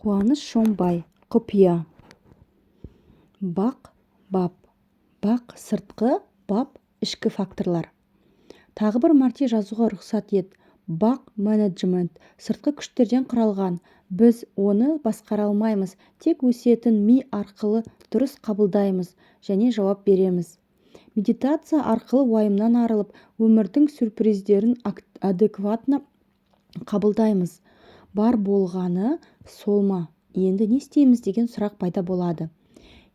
Қуаныш Шомбай, құпия. Бақ, бап. Бақ сыртқы, бап ішкі факторлар. Тағы бір мәрте жазуға рұқсат ет. Бақ менеджмент сыртқы күштерден құралған. Біз оны басқара алмаймыз, тек өсиетін ми арқылы дұрыс қабылдаймыз және жауап береміз. Медитация арқылы уайымнан арылып, өмірдің сюрприздерін адекватно қабылдаймыз. Бар болғаны сол ма? Енді не істейміз деген сұрақ пайда болады.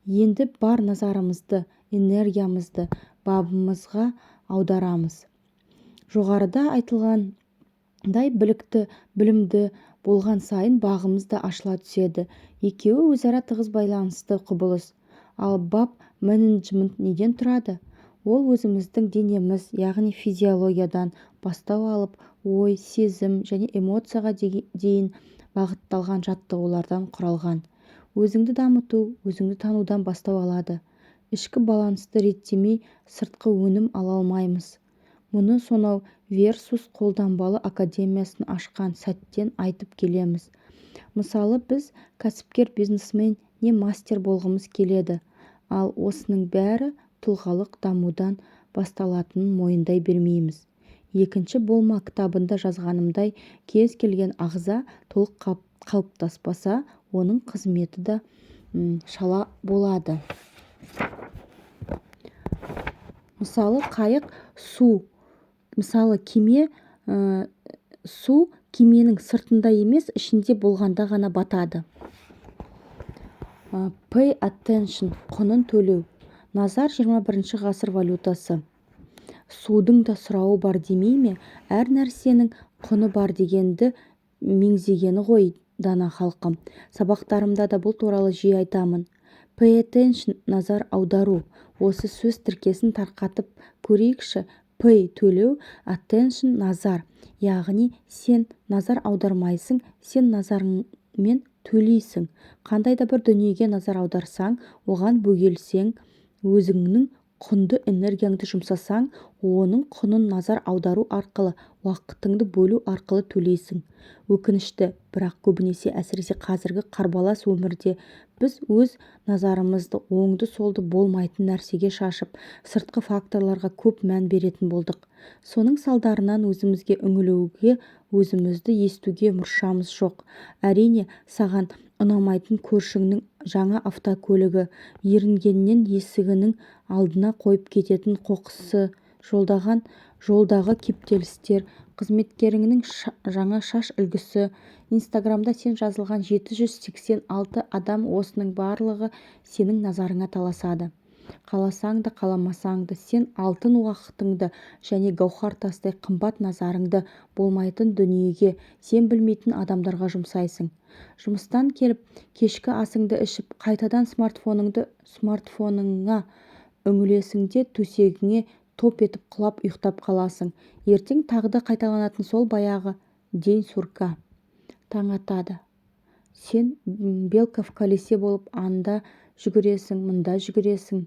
Енді бар назарымызды, энергиямызды бабымызға аударамыз. Жоғарыда айтылғандай білікті, білімді болған сайын бағымыз да ашыла түседі. Екеуі өзара тығыз байланысты құбылыс. Ал бап менеджмент неден тұрады? Ол өзіміздің денеміз, яғни физиологиядан бастау алып, ой, сезім және эмоцияға дейін бағытталған жаттығулардан құралған. Өзіңді дамыту, өзіңді танудан бастау алады. Ішкі балансты реттемей сыртқы өнім ала алмаймыз. Мұны сонау Версус қолданбалы академиясын ашқан сәттен айтып келеміз. Мысалы, біз кәсіпкер бизнесмен не мастер болғымыз келеді. Ал осының бәрі тұлғалық дамудан басталатынын мойындай бермейміз. Екінші болма кітабында жазғанымдай, кез келген ағза толық қалыптаспаса, оның қызметі де шала болады. Мысалы, қайық су. Мысалы, кеме су кеменің сыртында емес, ішінде болғанда ғана батады. Pay attention, құнын төлеу. Назар 21 ғасыр валютасы. Судың да сұрауы бар демей ме? Әр нәрсенің құны бар дегенді меңзегені ғой дана халқым. Сабақтарымда да бұл туралы жиі айтамын. Pay attention, назар аудару. Осы сөз тіркесін тарқатып көрейікші. Pay төлеу, attention назар. Яғни сен назар аудармайсың, сен назарыңмен төлейсің. Қандай да бір дүниеге назар аударсаң, оған бөгелсең, өзіңнің құнды энергияңды жұмсасаң, оның құнын назар аудару арқылы, уақытыңды бөлу арқылы төлейсің. Өкінішті, бірақ көбінесе әсіресе қазіргі қарбалас өмірде біз өз назарымызды оңды-солды болмайтын нәрсеге шашып, сыртқы факторларға көп мән беретін болдық. Соның салдарынан өзімізге үңілуге, өзімізді естуге мұршамыз жоқ. Әрине, саған ұнамайтын көршіңнің жаңа автокөлігі, ерінгеннен есігінің алдына қойып кететін қоқысы, жолдағы кептелістер, қызметкеріңнің жаңа шаш үлгісі, Инстаграмда сен жазылған 786 адам, осының барлығы сенің назарыңа таласады. Қаласаң да, қаламасаң да, сен алтын уақытыңды және гауһар тастай қымбат назарыңды болмайтын дүниеге, сен білмейтін адамдарға жұмсайсың. Жұмыстан келіп, кешкі асыңды ішіп, қайтадан смартфоныңа үңілесіңде төсегіңе топ етіп құлап ұйықтап қаласың. Ертең тағы да қайталанатын сол баяғы день сурка. Таң атады. Сен белка в колесе болып анда жүгіресің, мұнда жүгіресің.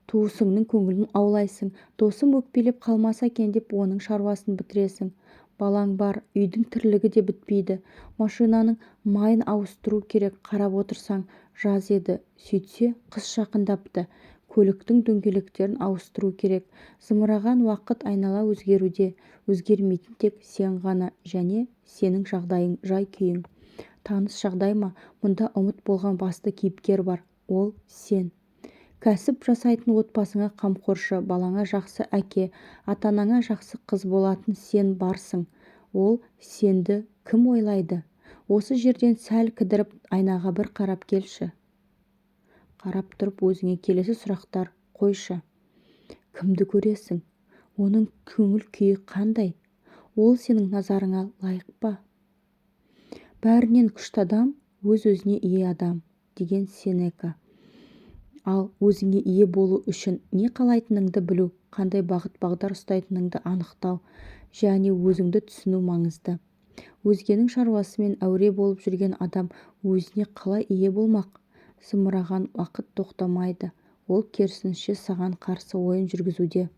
Туысыңның көңілін аулайсың. Досым өкпелеп қалмаса екен деп оның шаруасын бітіресің. Балаң бар, үйдің тірлігі де бітпейді. Машинаның майын ауыстыру керек, қарап отырсаң, жаз еді. Сөйтсе, қыс жақындапты. Көліктің дөңгелектерін ауыстыру керек. Зымыраған уақыт айнала өзгеруде. Өзгермейтін тек сен ғана және сенің жағдайың, жай-күйің. Таныс жағдай ма? Мұнда ұмыт болған басты кейіпкер бар. Ол сен. Кәсіп жасайтын отбасыңа қамқоршы, балаңа жақсы әке, ата-анаңа жақсы қыз болатын сен барсың. Ол сенді кім ойлайды? Осы жерден сәл кідіріп, айнаға бір қарап келші. Қарап тұрып өзіңе келесі сұрақтар қойшы. Кімді көресің? Оның көңіл күйі қандай? Ол сенің назарыңа лайық па? Бәрінен күшті адам өз-өзіне ие адам, деген Сенека. Ал өзіңе ие болу үшін не қалайтыныңды білу, қандай бағыт-бағдар ұстайтыныңды анықтау және өзіңді түсіну маңызды. Өзгенің шаруасымен әуре болып жүрген адам өзіне қалай ие болмақ? Зымыраған уақыт тоқтамайды. Ол керісінше саған қарсы ойын жүргізуде.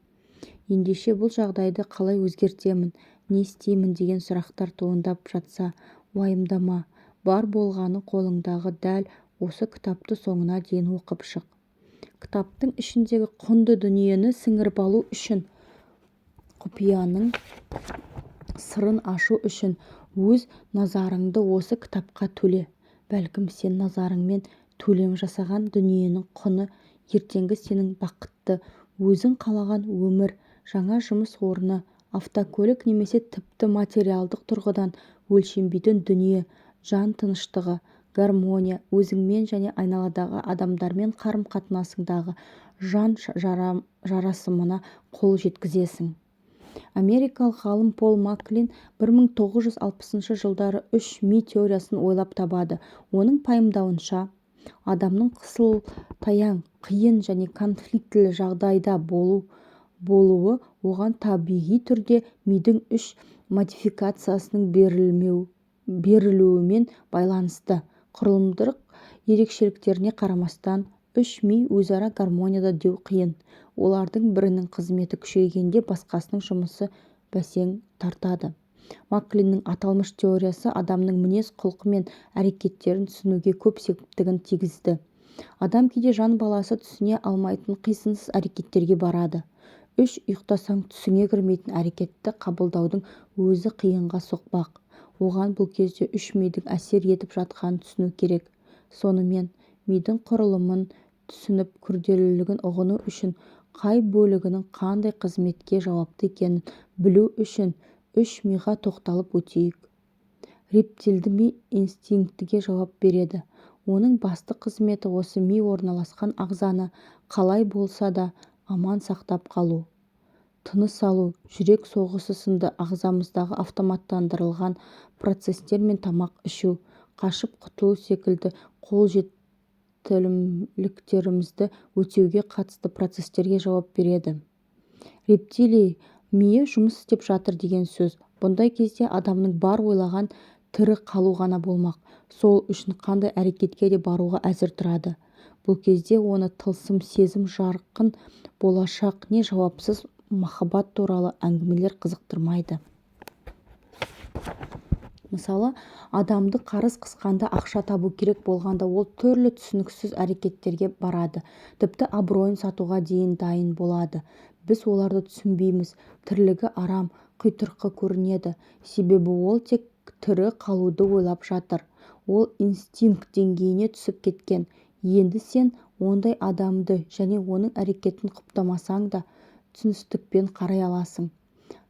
Ендеше бұл жағдайды қалай өзгертемін, не істеймін деген сұрақтар туындап жатса, уайымдама. бар болғаны қолыңдағы дәл осы кітапты соңына дейін оқып шық. Кітаптың ішіндегі құнды дүниені сіңіріп алу үшін, құпияның сырын ашу үшін өз назарыңды осы кітапқа төле. Бәлкім сен назарыңмен төлем жасаған дүниенің құны ертеңгі сенің бақытты, өзің қалаған өмір, жаңа жұмыс орны, автокөлік немесе тіпті материалдық тұрғыдан өлшенбейтін дүние, жан тыныштығы, гармония, өзіңмен және айналадағы адамдармен қарым-қатынасыңдағы жан жарасымына қол жеткізесің. Америкалық ғалым Пол Маклин 1960 жылдары 3 теориясын ойлап табады. Оның пайымдауынша, адамның қысылтаяң, қиын және конфликтілі жағдайда болуы оған табиғи түрде мидың 3 модификациясының берілуімен байланысты. Құрылымдық ерекшеліктеріне қарамастан, 3 ми өзара гармонияда деу қиын. Олардың бірінің қызметі күшейгенде басқасының жұмысы бәсең тартады. Маклиннің аталмыш теориясы адамның мінез-құлқы мен әрекеттерін түсінуге көп септігін тигізді. Адам кейде жан баласы түсіне алмайтын қисынсыз әрекеттерге барады. 3 ұйықтасаң түсіңе кірмейтін әрекетті қабылдаудың өзі қиынға соқпақ. Оған бұл кезде 3 мидың әсер етіп жатқанын түсіну керек. Сонымен, мидың құрылымын түсініп күрделілігін ұғыну үшін қай бөлігінің қандай қызметке жауапты екенін білу үшін 3 миға тоқталып өтейік. Рептилді ми инстинктіге жауап береді. Оның басты қызметі осы ми орналасқан ағзаны қалай болса да аман сақтап қалу. Тыныс алу, жүрек соғысы сынды ағзамыздағы автоматтандырылған процестер мен тамақ ішу, қашып құтылу секілді қолжетімділіктерімізді өтеуге қатысты процестерге жауап береді. Рептилий миы жұмыс істеп жатыр деген сөз. Бұндай кезде адамның бар ойлаған тірі қалу ғана болмақ. Сол үшін қандай әрекетке де баруға әзір тұрады. Бұл кезде оны тылсым сезім, жарқын болашақ не жауапсыз махаббат туралы әңгімелер қызықтырмайды. Мысалы, адамды қарыз қысқанда, ақша табу керек болғанда ол түрлі түсініксіз әрекеттерге барады. Тіпті абыройын сатуға дейін дайын болады. Біз оларды түсінбейміз. Тірлігі арам, құйтырқы көрінеді. Себебі ол тек тірі қалуды ойлап жатыр. Ол инстинкт деңгейіне түсіп кеткен. Енді сен ондай адамды және оның әрекетін құптамасаң да түсіністікпен қарай аласың.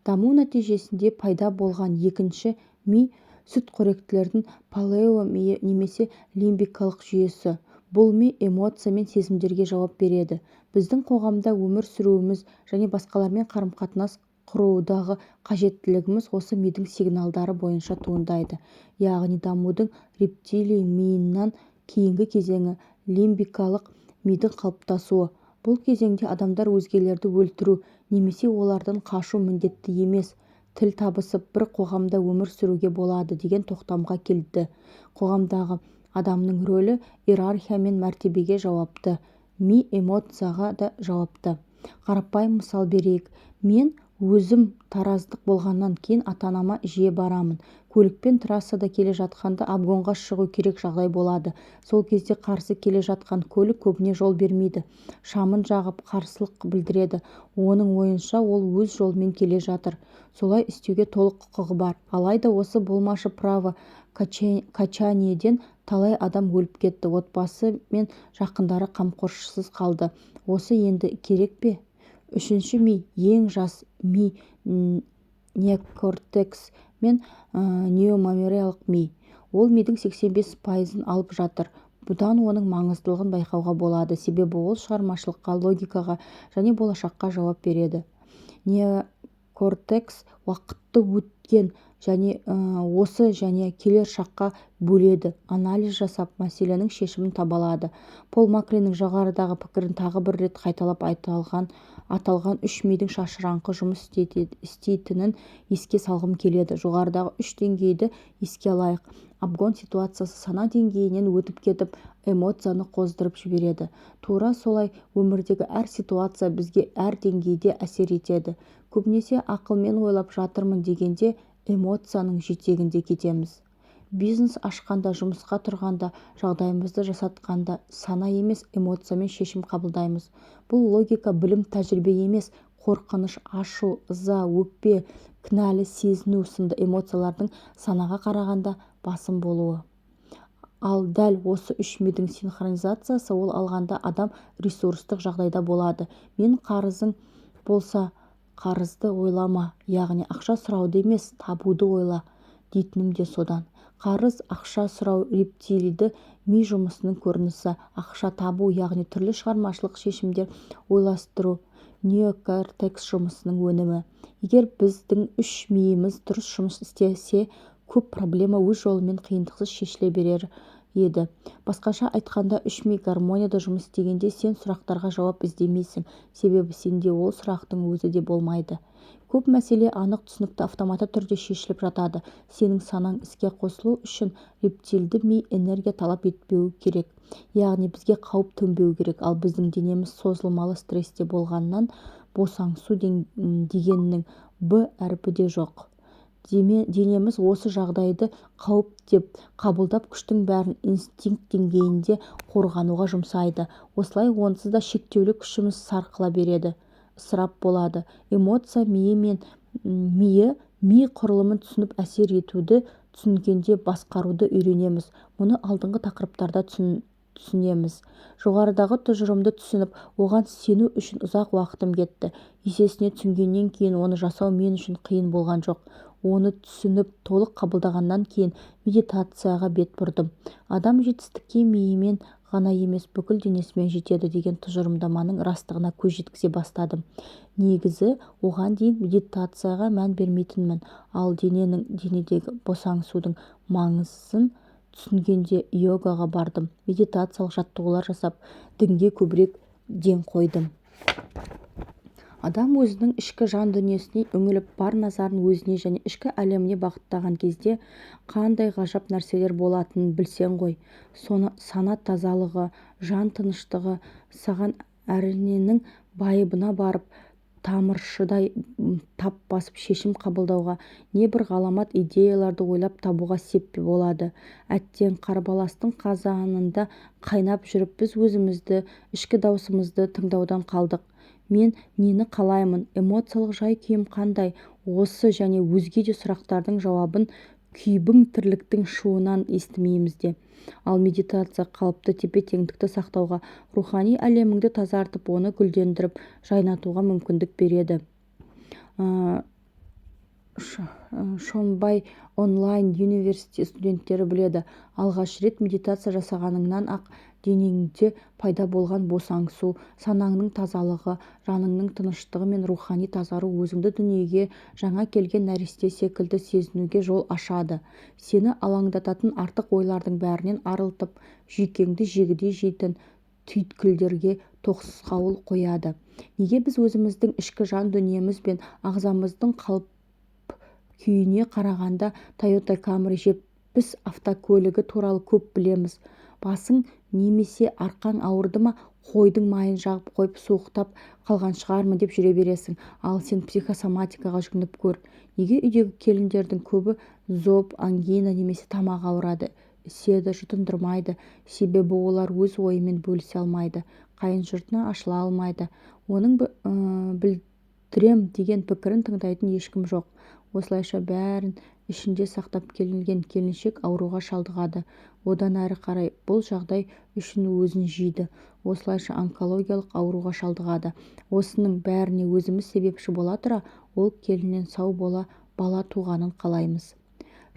Даму нәтижесінде пайда болған екінші ми сүтқоректілердің палео миы немесе лимбикалық жүйесі. Бұл ми эмоция мен сезімдерге жауап береді. Біздің қоғамда өмір сүруіміз және басқалармен қарым-қатынас құрудағы қажеттілігіміз осы мидың сигналдары бойынша туындайды. Яғни дамудың рептилий миынан кейінгі кезеңі лимбикалық мидың қалыптасуы. Бұл кезеңде адамдар өзгелерді өлтіру немесе олардан қашу міндетті емес, тіл табысып бір қоғамда өмір сүруге болады деген тоқтамға келді. Қоғамдағы адамның рөлі иерархия мен мәртебеге жауапты, ми эмоцияға да жауапты. Қарапайым мысал берейік. Мен өзім тараздық болғаннан кейін ата-анама жиі барамын. Көлікпен трассада келе жатқанда обгонға шығу керек жағдай болады. Сол кезде қарсы келе жатқан көлік көбіне жол бермейді. Шамын жағып қарсылық білдіреді. Оның ойынша ол өз жолымен келе жатыр. Солай істеуге толық құқығы бар. Алайда осы болмашы право качаниеден талай адам өліп кетті. Отбасы мен жақындары қамқоршысыз қалды. Осы енді керек пе? Үшінші ми, ең жас ми, неокортекс мен неомемориялық ми. Ол мидың 85% алып жатыр. Бұдан оның маңыздылығын байқауға болады, себебі ол шығармашылыққа, логикаға және болашаққа жауап береді. Неокортекс уақытты өткен және осы және келер шаққа бөледі, анализ жасап, мәселенің шешімін таба алады. Пол Маклиннің жоғарыдағы пікірін тағы бір рет қайталап аталған 3 мидың шашыраңқы жұмыс істейтінін еске салғым келеді. Жоғарыдағы 3 деңгейді еске алайық. Обгон ситуациясы сана деңгейінен өтіп кетіп, эмоцияны қоздырып жібереді. Тура солай өмірдегі әр ситуация бізге әр деңгейде әсер етеді. Көбінесе ақылмен ойлап жатырмын дегенде эмоцияның жетегінде кетеміз. бизнес ашқанда, жұмысқа тұрғанда, жағдайымызды жасатқанда сана емес эмоциямен шешім қабылдаймыз. Бұл логика, білім, тәжірибе емес. Қорқыныш, ашу, ыза, өкпе, кінәлі сезіну сынды эмоциялардың санаға қарағанда басым болуы. Ал дәл осы үш мидың синхронизациясы ол алғанда адам ресурстық жағдайда болады. Мен қарызың болса, қарызды ойлама, яғни ақша сұрауды емес, табуды ойла дейтінім де содан. Қарыз, ақша сұрау рептилиді ми жұмысының көрінісі, ақша табу, яғни түрлі шығармашылық шешімдер ойластыру неокортекс жұмысының өнімі. Егер біздің үш миымыз дұрыс жұмыс істесе, көп проблема өз жолымен қиындықсыз шешіле берер еді. Басқаша айтқанда, үш ми гармонияда жұмыс істегенде сен сұрақтарға жауап іздемейсің, себебі сенде ол сұрақтың өзі де болмайды. Көп мәселе анық түсінікті автоматты түрде шешіліп жатады. Сенің санаң іске қосылу үшін рептилді ми энергия талап етпеу керек. Яғни бізге қауіп төнбеу керек, ал біздің денеміз созылмалы стрессте болғаннан босаңсу дегеннің Б әрпі де жоқ. Денеміз осы жағдайды қауіп деп қабылдап күштің бәрін инстинкт деңгейінде қорғануға жұмсайды. Осылай онсыз да шектеулі күшіміз сарқыла береді, ысырап болады. Эмоция миы ми құрылымын түсініп әсер етуді түсінгенде басқаруды үйренеміз. Мұны алдыңғы тақырыптарда түсінеміз. Жоғарыдағы тұжырымды түсініп, оған сену үшін ұзақ уақытым кетті. Есесіне түсінгеннен кейін оны жасау мен үшін қиын болған жоқ. Оны түсініп, толық қабылдағаннан кейін медитацияға бет бұрдым. Адам жетістікке миымен ғана емес, бүкіл денесімен жетеді деген тұжырымдаманың растығына көз жеткізе бастадым. Негізі, оған дейін медитацияға мән бермейтінмін, ал денедегі босаңсудың маңызын түсінгенде йогаға бардым. Медитациялық жаттығулар жасап, дінге көбірек ден қойдым. Адам өзінің ішкі жан дүниесіне үңіліп, бар назарын өзіне және ішкі әлеміне бағыттаған кезде қандай ғажап нәрселер болатынын білсең ғой. Сана тазалығы, жан тыныштығы саған әріненің байыбына барып, тамыршыдай тап басып шешім қабылдауға, не бір ғаламат идеяларды ойлап табуға сеп болады. Әттең қарбаластың қазанында қайнап жүріп, біз өзімізді, ішкі даусымызды тыңдаудан қалдық. Мен нені қалаймын, эмоциялық жай-күйім қандай, осы және өзге де сұрақтардың жауабын күйбің тірліктің шуынан естімейміз де. Ал медитация қалыпты тепе-теңдікті сақтауға, рухани әлеміңді тазартып, оны гүлдендіріп, жайнатуға мүмкіндік береді. Шонбай онлайн университет студенттері біледі. Алғаш рет медитация жасағаныңнан ақ денеңде пайда болған босаңсу, санаңның тазалығы, жаныңның тыныштығы мен рухани тазару өзіңді дүниеге жаңа келген нәресте секілді сезінуге жол ашады. Сені алаңдататын артық ойлардың бәрінен арылтып, жүйкеңді жегідей жейтін түйткілдерге тосқауыл қояды. Неге біз өзіміздің ішкі жан дүниеміз бен ағзамыздың қалып күйіне қарағанда Toyota Camry 70 автокөлігі туралы көп білеміз? Басың немесе арқаң ауырды ма, қойдың майын жағып қойып суықтап қалған шығармын деп жүре бересің. Ал сен психосоматикаға жүгініп көр. Неге үйдегі келіндердің көбі зоб, ангина немесе тамақ ауырады? Іседі, жұтындырмайды. Себебі олар өз ойымен бөлісе алмайды. Қайын жұртына ашыла алмайды. Оның білдірем деген пікірін тыңдайтын ешкім жоқ. Осылайша бәрін ішінде сақтап келген келіншек ауруға шалдығады. Одан әрі қарай бұл жағдай үшін өзін жейді. Осылайша онкологиялық ауруға шалдығады. Осының бәріне өзіміз себепші бола тұра, ол келіннен сау бола бала туғанын қалаймыз.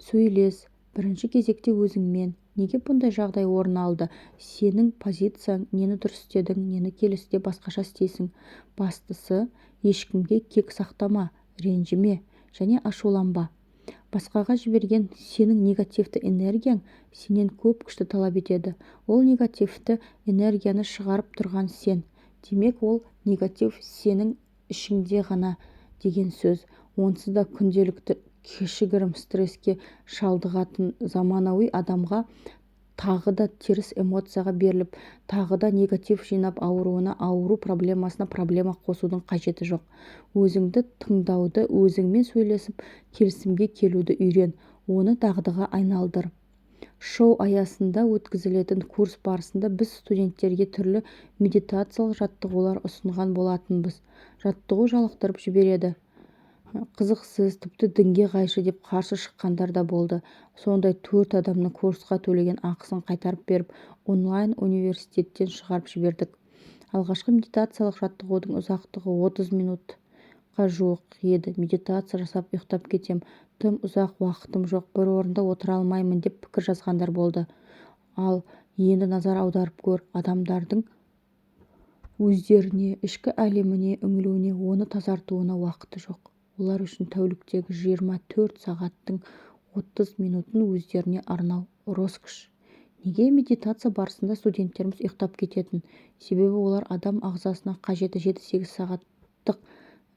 Сөйлес, бірінші кезекте өзіңмен. Неге бұндай жағдай орын алды? Сенің позицияң, нені дұрыс істедің, нені келесіде басқаша істейсің. Бастысы, ешкімге кек сақтама, ренжіме және ашуланба. Басқаға жіберген сенің негативті энергияң сенен көп күшті талап етеді. Ол негативті энергияны шығарып тұрған сен. Демек, ол негатив сенің ішіңде ғана деген сөз. Онсыз да күнделікті кішігірім стресске шалдығатын заманауи адамға тағы да теріс эмоцияға беріліп, тағы да негатив жинап ауруына, ауру проблемасына проблема қосудың қажеті жоқ. Өзіңді тыңдауды, өзіңмен сөйлесіп, келісімге келуді үйрен, оны дағдыға айналдыр. шоу аясында өткізілетін курс барысында біз студенттерге түрлі медитациялық жаттығулар ұсынған болатынбыз. Жаттығу жалықтырып жібереді, қызықсыз, тіпті дінге қайшы деп қарсы шыққандар да болды. Сондай 4 адамның курсқа төлеген ақысын қайтарып беріп, онлайн университеттен шығарып жібердік. Алғашқы медитациялық жаттығудың ұзақтығы 30 минутқа жуық еді. Медитация жасап ұйықтап кетем, тым ұзақ уақытым жоқ, бір орында отыра алмаймын деп пікір жазғандар болды. Ал енді назар аударып көр, адамдардың өздеріне, ішкі әлеміне үңілуіне, оны тазартуына уақыты жоқ. Олар үшін тәуліктегі 24 сағаттың 30 минутын өздеріне арнау роскошь. Неге медитация барысында студенттеріміз ұйықтап кететін? Себебі олар адам ағзасына қажеті 7-8 сағаттық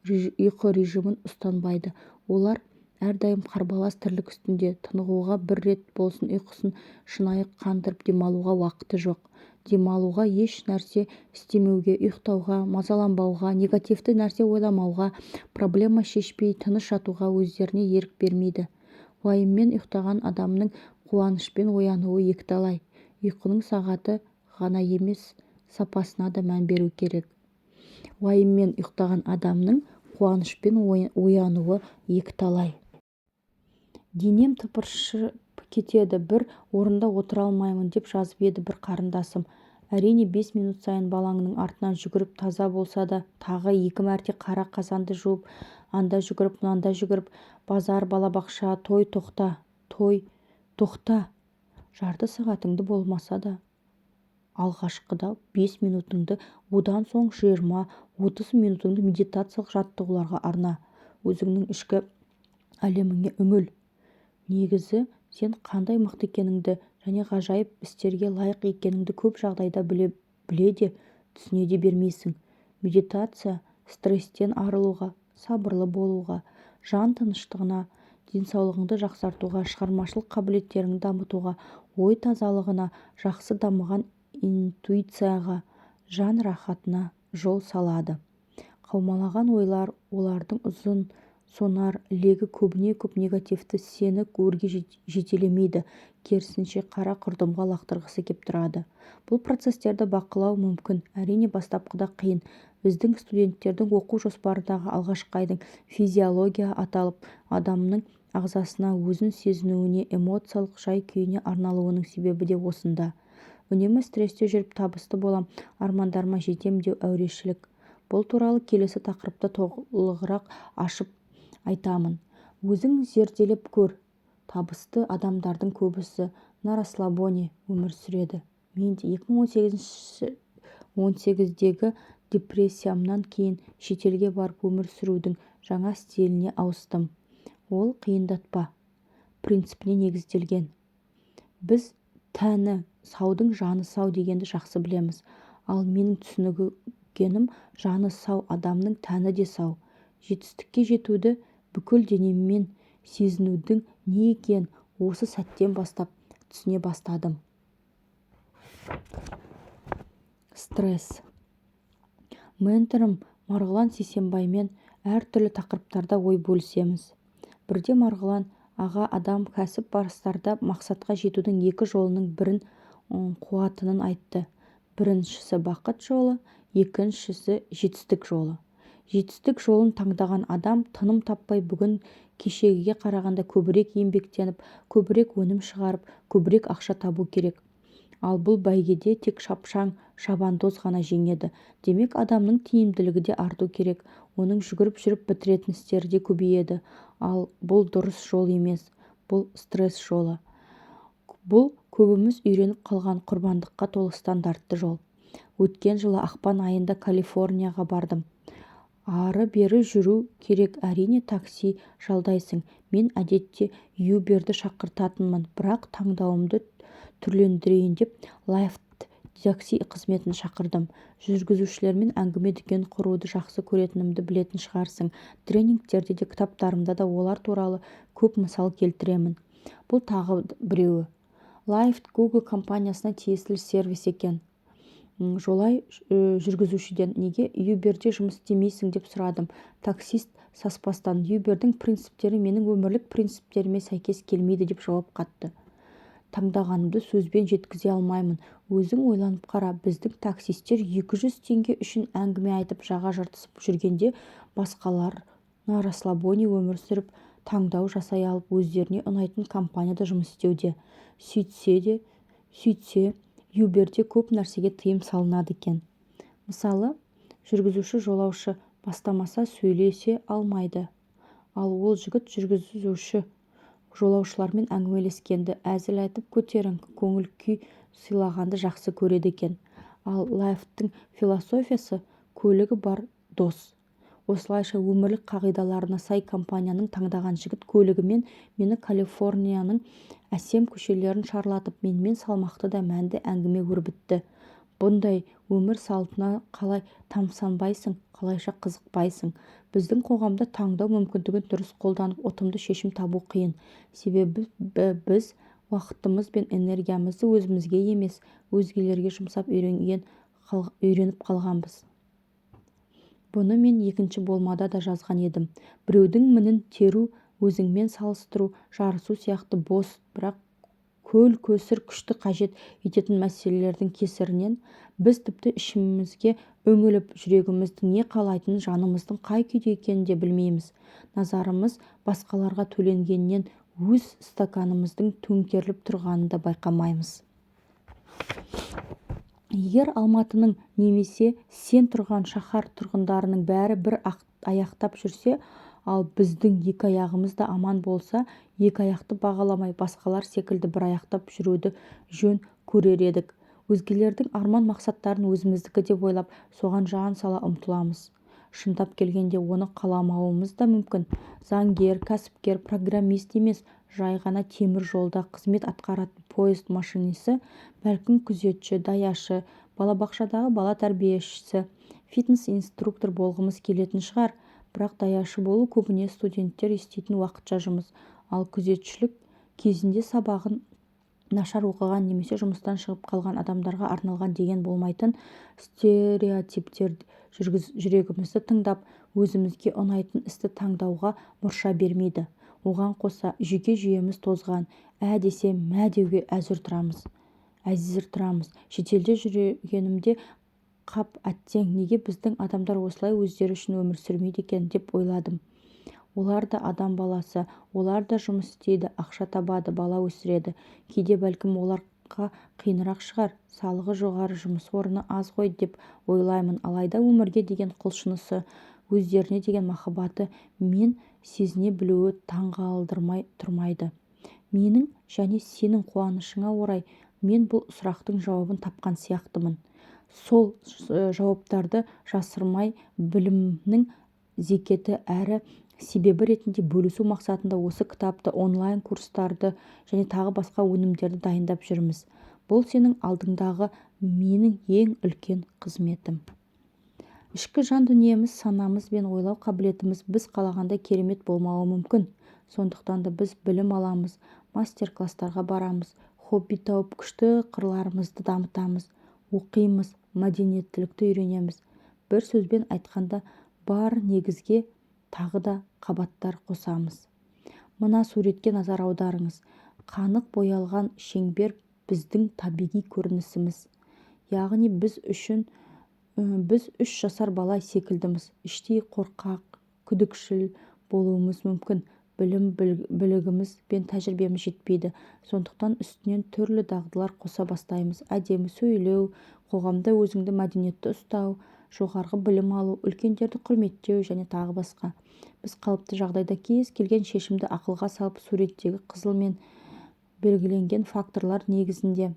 ұйқы режимін ұстанбайды. Олар әрдайым қарбалас тірлік үстінде, тынығуға бір рет болсын ұйқысын шынайы қандырып демалуға уақыты жоқ. Демалуға, еш нәрсе істемеуге, ұйықтауға, мазаланбауға, негативті нәрсе ойламауға, проблема шешпей тыныш жатуға өздеріне ерік бермейді. Уайыммен ұйықтаған адамның қуанышпен оянуы екіталай. Ұйқының сағаты ғана емес, сапасына да мән беру керек. Уайыммен ұйықтаған адамның қуанышпен оянуы екіталай. Денем тыпыршып кетеді, бір орында отыра алмаймын деп жазып еді бір қарындасым. Әрине 5 минут сайын балаңның артынан жүгіріп, таза болса да тағы 2 мәрте қара қазанды жуып, анда жүгіріп, мында жүгіріп, базар, балабақша, той, тоқта. Жарты сағатыңды болмаса да алғашқыда 5 минутыңды, одан соң 20-30 минутыңды медитациялық жаттығуларға арна. Өзіңнің ішкі әлеміңе үңіл. Негізі сен қандай мықты екеніңді және ғажайып істерге лайық екеніңді көп жағдайда біле де түсіне де бермейсің. Медитация стресстен арылуға, сабырлы болуға, жан тыныштығына, денсаулығыңды жақсартуға, шығармашылық қабілеттеріңді дамытуға, ой тазалығына, жақсы дамыған интуицияға, жан рахатына жол салады. Қаумалаған ойлар, олардың ұзын сонар легі көбіне-көп негативті сені өрге жетелемейді, керісінше қара құрдымға лақтырғысы кеп тұрады. Бұл процестерді бақылау мүмкін, әрине бастапқыда қиын. Біздің студенттердің оқу жоспарындағы алғашқы айдың физиология аталып, адамның ағзасына, өзін сезінуіне, эмоциялық жай-күйіне арналуының себебі де осында. Үнемі стресте жүріп табысты болам, армандарыма жетем деу әурешілік. Бұл туралы келесі тақырыпта толығырақ ашып айтамын. Өзің зерделеп көр. Табысты адамдардың көбісі на расслабоне өмір сүреді. Мен де 2018-дегі депрессиямнан кейін шетелге барып өмір сүрудің жаңа стиліне ауыстым. Ол қиындатпа принципіне негізделген. Біз тәні саудың жаны сау дегенді жақсы білеміз. Ал менің түсінігенім, жаны сау адамның тәні де сау. Жетістікке жетуді бүкіл денеммен сезінудің не екен осы сәттен бастап түсіне бастадым. Стресс. Менторым Марғұлан Сейсенбаймен әртүрлі тақырыптарда ой бөлісеміз. Бірде Марғұлан аға адам кәсіп барыстарда мақсатқа жетудің 2 жолының бірін қуатынын айтты. Біріншісі бақыт жолы, екіншісі жетістік жолы. Жетістік жолын таңдаған адам тыным таппай бүгін кешегіге қарағанда көбірек еңбектеніп, көбірек өнім шығарып, көбірек ақша табу керек. Ал бұл бәйгеде тек шапшаң, шабандоз ғана жеңеді. Демек адамның тиімділігі де арту керек. Оның жүгіріп жүріп бітіретін істері де көбейеді. Ал бұл дұрыс жол емес. Бұл стресс жолы. Бұл көбіміз үйреніп қалған құрбандыққа толы стандартты жол. Өткен жылы ақпан айында Калифорнияға бардым. Ары-бері жүру керек, әрине такси жалдайсың. Мен әдетте Uberді шақыртатынмын, бірақ таңдауымды түрлендірейін деп Lyft такси қызметін шақырдым. Жүргізушілермен әңгіме-дүкен құруды жақсы көретінімді білетін шығарсың. Тренингтерде де, кітаптарымда да олар туралы көп мысал келтіремін. Бұл тағы біреуі. Lyft Google компаниясына тиесілі сервис екен. Жолай жүргізушіден неге Uberде жұмыс істемейсің деп сұрадым. Таксист саспастан Uberдің принциптері менің өмірлік принциптеріме сәйкес келмейді деп жауап қатты. таңдағанымды сөзбен жеткізе алмаймын. Өзің ойланып қара, біздің таксистер 200 теңге үшін әңгіме айтып жаға жыртысып жүргенде басқалар на расслабоне өмір сүріп, таңдау жасай алып, өздеріне ұнайтын компанияда жұмыс істеуде. Сөйтсе, Юберде көп нәрсеге тыйым салынады екен. Мысалы, жүргізуші жолаушы бастамаса сөйлесе алмайды. Ал ол жігіт жүргізуші жолаушылармен әңгімелескенді, әзіл айтып көтеріңкі көңіл күй сыйлағанды жақсы көреді екен. Ал Лайфтың философиясы көлігі бар дос. Осылайша өмірлік қағидаларына сай компанияның таңдаған жігіт көлігімен мені Калифорнияның әсем көшелерін шарлатып, менімен салмақты да мәнді әңгіме өрбітті. Бұндай өмір салтына қалай тамсанбайсың, қалайша қызықпайсың? Біздің қоғамда таңдау мүмкіндігін дұрыс қолданып, ұтымды шешім табу қиын. Себебі біз уақытымыз бен энергиямызды өзімізге емес, өзгелерге жұмсап үйреніп қалғанбыз. Бұны мен екінші болмада да жазған едім. Біреудің мінін теру, өзіңмен салыстыру, жарысу сияқты бос, бірақ көл-көсір күшті қажет ететін мәселелердің кесірінен біз тіпті ішімізге үңіліп, жүрегіміздің не қалайтынын, жанымыздың қай күйде екенін де білмейміз. Назарымыз басқаларға төленгеннен өз стаканымыздың төңкеріліп тұрғанын да байқамаймыз. Егер Алматының немесе сен тұрған шаһар тұрғындарының бәрі бір аяқтап жүрсе, ал біздің екі аяғымыз да аман болса, екі аяқты бағаламай басқалар секілді бір аяқтап жүруді жөн көрер едік. Өзгелердің арман мақсаттарын өзіміздікі деп ойлап, соған жан сала ұмтыламыз. Шындап келгенде оны қаламауымыз да мүмкін. Заңгер, кәсіпкер, программист емес, жай ғана темір жолда қызмет атқаратын поезд машинисі, бәлкім күзетші, даяшы, балабақшадағы бала тәрбиешісі, фитнес-инструктор болғымыз келетін шығар. Бірақ даяшы болу көбіне студенттер істейтін уақытша жұмыс, ал күзетшілік кезінде сабағын нашар оқыған немесе жұмыстан шығып қалған адамдарға арналған деген болмайтын стереотиптер жүрегімізді тыңдап, өзімізге ұнайтын істі таңдауға мұрша бермейді. Оған қоса жүйке жүйеміз тозған, десе мә деуге әзір тұрамыз. Шетелде жүргенімде қап әттең, неге біздің адамдар осылай өздері үшін өмір сүрмейді екен деп ойладым. Олар да адам баласы, олар да жұмыс істейді, ақша табады, бала өсіреді. Кейде бәлкім оларға қиынырақ шығар, салығы жоғары, жұмыс орны аз ғой деп ойлаймын. Алайда өмірге деген құлшынысы, өздеріне деген махаббаты мен сезіне білуі таңғалдырмай тұрмайды. Менің және сенің қуанышыңа орай мен бұл сұрақтың жауабын тапқан сияқтымын. Сол жауаптарды жасырмай білімнің зекеті әрі себебі ретінде бөлісу мақсатында осы кітапты, онлайн курстарды және тағы басқа өнімдерді дайындап жүрміз. Бұл сенің алдыңдағы менің ең үлкен қызметім. Ішкі жан дүниеміз, санамыз бен ойлау қабілетіміз біз қалағандай керемет болмауы мүмкін. Сондықтан да біз білім аламыз, мастер-класстарға барамыз, хобби тауып күшті қырларымызды дамытамыз, оқимыз, мәдениеттілікті үйренеміз. Бір сөзбен айтқанда, бар негізге тағы да қабаттар қосамыз. Мына суретке назар аударыңыз. Қанық боялған шеңбер біздің табиғи көрінісіміз. Яғни біз 3 жасар бала секілдіміз. Іштей қорқақ, күдікшіл болуымыз мүмкін. Білігіміз бен тәжірибеміз жетпейді. Сондықтан үстінен түрлі дағдылар қоса бастаймыз. Әдемі сөйлеу, қоғамда өзіңді мәдениетті ұстау, жоғарғы білім алу, үлкендерді құрметтеу және тағы басқа. Біз қалыпты жағдайда кез келген шешімді ақылға салып, суреттегі қызылмен белгіленген факторлар негізінде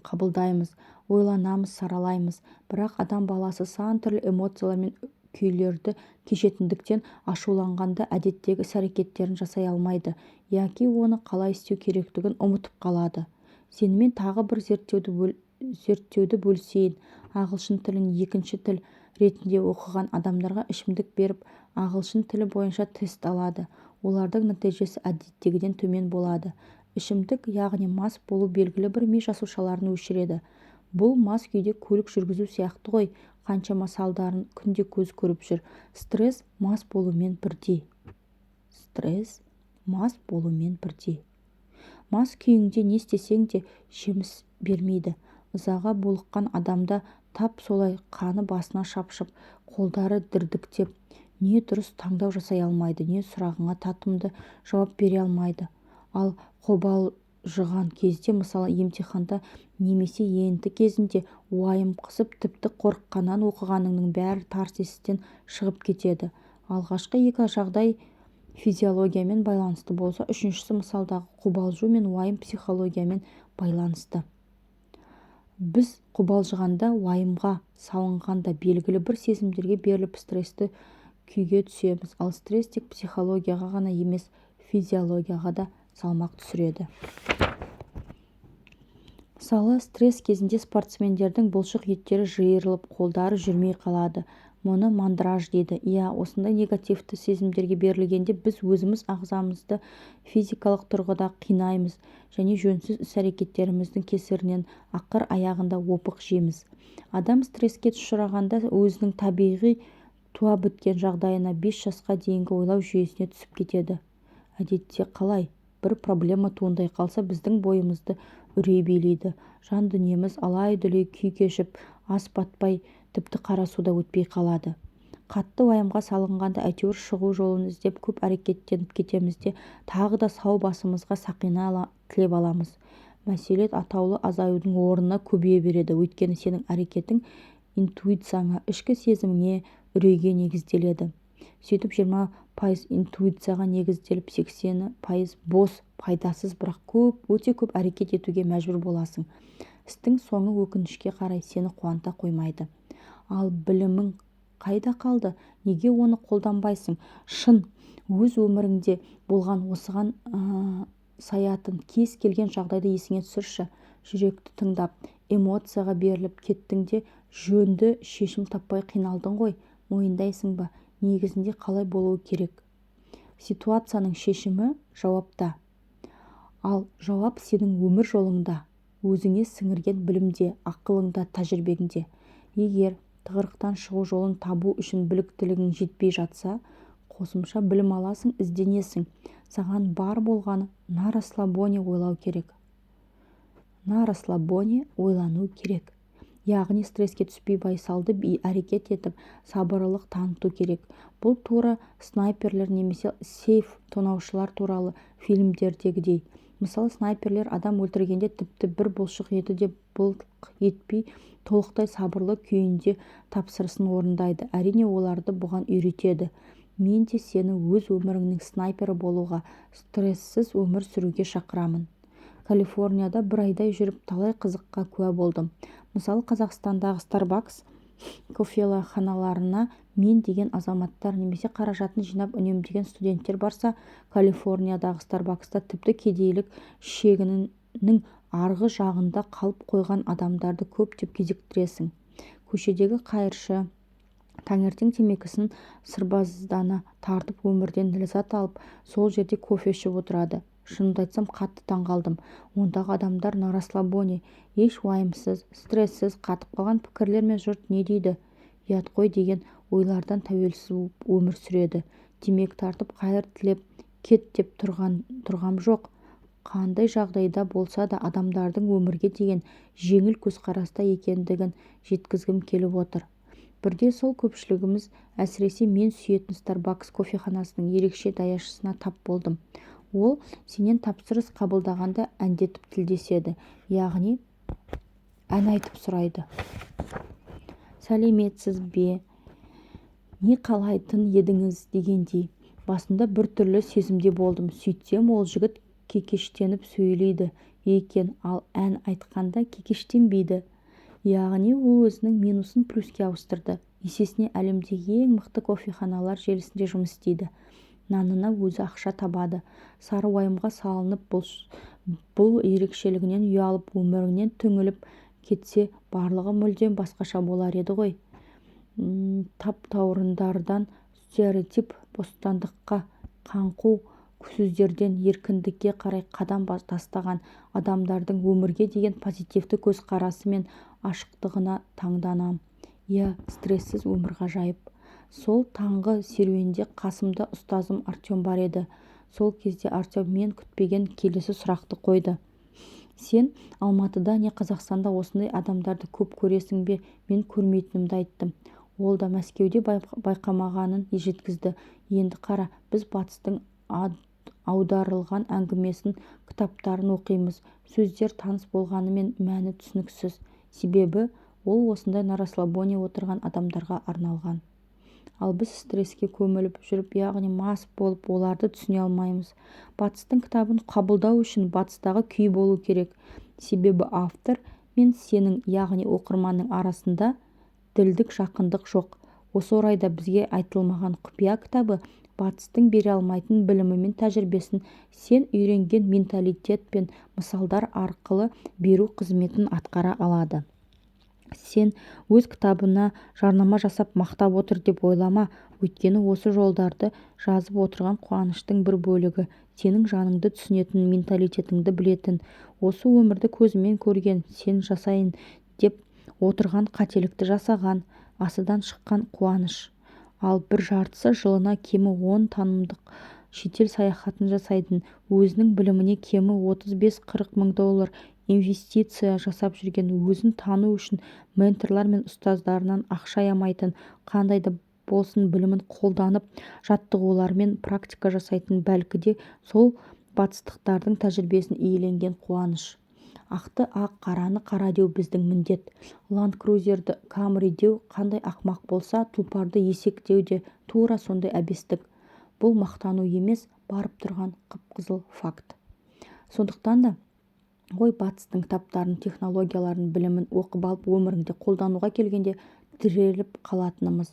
қабылдаймыз, ойланамыз, саралаймыз. Бірақ адам баласы сан түрлі эмоциялар мен күйлерді кешетіндіктен ашуланғанда әдеттегі іс-әрекеттерін жасай алмайды, яки оны қалай істеу керектігін ұмытып қалады. Сенімен тағы бір зерттеуді бөлісейін. Ағылшын тілін екінші тіл ретінде оқыған адамдарға ішімдік беріп, ағылшын тілі бойынша тест алады. Олардың нәтижесі әдеттегіден төмен болады. Ішімдік, яғни мас болу белгілі бір ми жасушаларын өшіреді. Бұл мас күйде көлік жүргізу сияқты ғой, қаншама салдарын күнде көз көріп жүр. Стресс мас болумен бірдей. Мас күйіңде не істесең де жеміс бермейді. Ызаға булыққан адамда тап солай қаны басына шапшып, қолдары дірдіктеп, не дұрыс таңдау жасай алмайды, не сұрағыңа татымды жауап бере алмайды. Ал қобалжыған кезде, мысалы емтиханда немесе енті кезінде уайым қысып, тіпті қорыққаннан оқығаныңның бәрі тарс естен шығып кетеді. Алғашқы екі жағдай физиологиямен байланысты болса, үшіншісі мысалдағы қобалжу мен уайым психологиямен байланысты. Біз қобалжығанда, уайымға салынғанда белгілі бір сезімдерге беріліп стрессті күйге түсеміз. Ал стресс тек психологияға ғана емес, физиологияға да салмақ түсіреді. Мысалы, стресс кезінде спортсмендердің бұлшық еттері жиырылып, қолдары жүрмей қалады. Мұны мандраж дейді. Осындай негативті сезімдерге берілгенде біз өзіміз ағзамызды физикалық тұрғыда қинаймыз және жөнсіз іс-әрекеттеріміздің кесірінен ақыр аяғында опық жейміз. Адам стресске ұшырағанда өзінің табиғи туа біткен жағдайына 5 жасқа дейінгі ойлау жүйесіне түсіп кетеді. Әдетте қалай? Бір проблема туындай қалса, біздің бойымызды үрей билейді. Жан дүниеміз алай-дүлей күй кешіп, ас батпай, тіпті қара суда өтпей қалады. Қатты уайымға салынғанда әйтеуір шығу жолын іздеп көп әрекеттеніп кетеміз де, тағы да сау басымызға сақина тілеп аламыз. Мәселе атаулы азаюдың орнына көбейе береді. Өйткені сенің әрекетің интуицияңа, ішкі сезіміңе, үрейге негізделеді. Сөйтіп 20% интуицияға негізделіп, 80% бос, пайдасыз, бірақ өте көп әрекет етуге мәжбүр боласың. Істің соңы өкінішке қарай сені қуанта қоймайды. Ал білімің қайда қалды? Неге оны қолданбайсың? Шын, өз өміріңде болған осыған саятын кез келген жағдайды есіңе түсірші. Жүректі тыңдап, эмоцияға беріліп кеттің де, жөнді шешім таппай қиналдың ғой. Мойындайсың ба? Негізінде қалай болуы керек? Ситуацияның шешімі жауапта. Ал жауап сенің өмір жолыңда, өзіңе сіңірген білімде, ақылыңда, тәжірибеңде. Егер тығырықтан шығу жолын табу үшін біліктілігің жетпей жатса, қосымша білім аласың, ізденесің. Саған бар болғаны на расслабоне ойлау керек. На расслабоне ойлану керек. Яғни стресске түспей байсалды әрекет етіп, сабырлылық таныту керек. Бұл тура снайперлер немесе сейф тонаушылар туралы фильмдердегідей. Мысалы, снайперлер адам өлтіргенде тіпті бір бұлшық еті де былқ етпей, толықтай сабырлы күйінде тапсырысын орындайды. Әрине, оларды бұған үйретеді. Мен де сені өз өміріңнің снайпері болуға, стрессіз өмір сүруге шақырамын. Калифорнияда бір айдай жүріп талай қызыққа куә болдым. Мысалы, Қазақстандағы Starbucks кофеханаларына мен деген азаматтар немесе қаражатын жинап үнемдеген студенттер барса, Калифорниядағы Starbucksта тіпті кедейлік шегінің арғы жағында қалып қойған адамдарды көптеп кезіктіресің. Көшедегі қайыршы таңертең темекісін сырбаздана тартып өмірден ләззат алып, сол жерде кофе ішіп отырады. Шынымды айтсам, қатты таңғалдым. Ондағы адамдар на расслабоне, еш уайымсыз, стрессіз қатып қалған пікірлермен жұрт не дейді? Ұят қой деген ойлардан тәуелсіз өмір сүреді. Темек тартып, қайыр тілеп, кет деп тұрғам жоқ. Қандай жағдайда болса да адамдардың өмірге деген жеңіл көзқараста екендігін жеткізгім келіп отыр. Бірде сол көпшілігіміз, әсіресе мен сүйетін Starbucks кофеханасының ерекше даяшысына тап болдым. Ол сенен тапсырыс қабылдағанда әндетіп тілдеседі, яғни ән айтып сұрайды. Сәлеметсіз бе? Не қалайтын едіңіз дегендей. Басында бір түрлі сезімде болдым. Сөйтсем, ол жігіт кекештеніп сөйлейді екен, ал ән айтқанда кекештенбейді. Яғни ол өзінің минусын плюске ауыстырды. Есесіне әлемдегі ең мықты кофеханалар желісінде жұмыс істейді. Нанына өзі ақша табады. Сары уайымға салынып, бұл ерекшелігінен ұялып, өмірінен түңіліп кетсе, барлығы мүлдем басқаша болар еді ғой. Таптаурындардан стереотип, бостандыққа, қаңқу сөздерден еркіндікке қарай қадам тастаған адамдардың өмірге деген позитивті көзқарасы мен ашықтығына таңданам. Стрессіз өмір ғажайып. Сол таңғы серуенде қасымда ұстазым Артем бар еді. сол кезде Артем мен күтпеген келесі сұрақты қойды: сен Алматыда не Қазақстанда осындай адамдарды көп көресің бе? Мен көрмейтінімді айттым. Ол да Мәскеуде байқамағанын жеткізді. Енді қара, біз батыстың аударылған әңгімесін, кітаптарын оқимыз. Сөздер таныс болғанымен мәні түсініксіз. Себебі ол осындай на расслабоне отырған адамдарға арналған. Ал біз стресске көміліп жүріп, яғни мас болып, оларды түсіне алмаймыз. Батыстың кітабын қабылдау үшін батыстағы күй болу керек. Себебі автор мен сенің, яғни оқырманның арасында тілдік жақындық жоқ. Осы орайда бізге айтылмаған құпия кітабы батыстың бере алмайтын білімі мен тәжірибесін сен үйренген менталитет пен мысалдар арқылы беру қызметін атқара алады. Сен өз кітабына жарнама жасап мақтап отыр деп ойлама, өйткені осы жолдарды жазып отырған қуаныштың бір бөлігі сенің жаныңды түсінетін, менталитетіңді білетін, осы өмірді көзімен көрген, сен жасайын деп отырған қателікті жасаған, асыдан шыққан қуаныш. Ал бір жартысы жылына кемі 10 танымдық шетел саяхатын жасайтын, өзінің біліміне кемі 35-40 мың доллар инвестиция жасап жүрген, өзін тану үшін менторлар мен ұстаздарынан ақша аямайтын, қандай да болсын білімін қолданып, жаттығулармен практика жасайтын, бәлкіде сол батыстықтардың тәжірибесін иеленген қуаныш. Ақты ақ, қараны қара деу біздің міндет. Land Cruiser'ді Camry деу қандай ақмақ болса, тұлпарды есек деу де тура сондай әбестік. Бұл мақтану емес, барып тұрған қып-қызыл факт. Сондықтан да ғой батыстың кітаптарын, технологияларын, білімін оқып алып өміріңде қолдануға келгенде тіреліп қалатынымыз.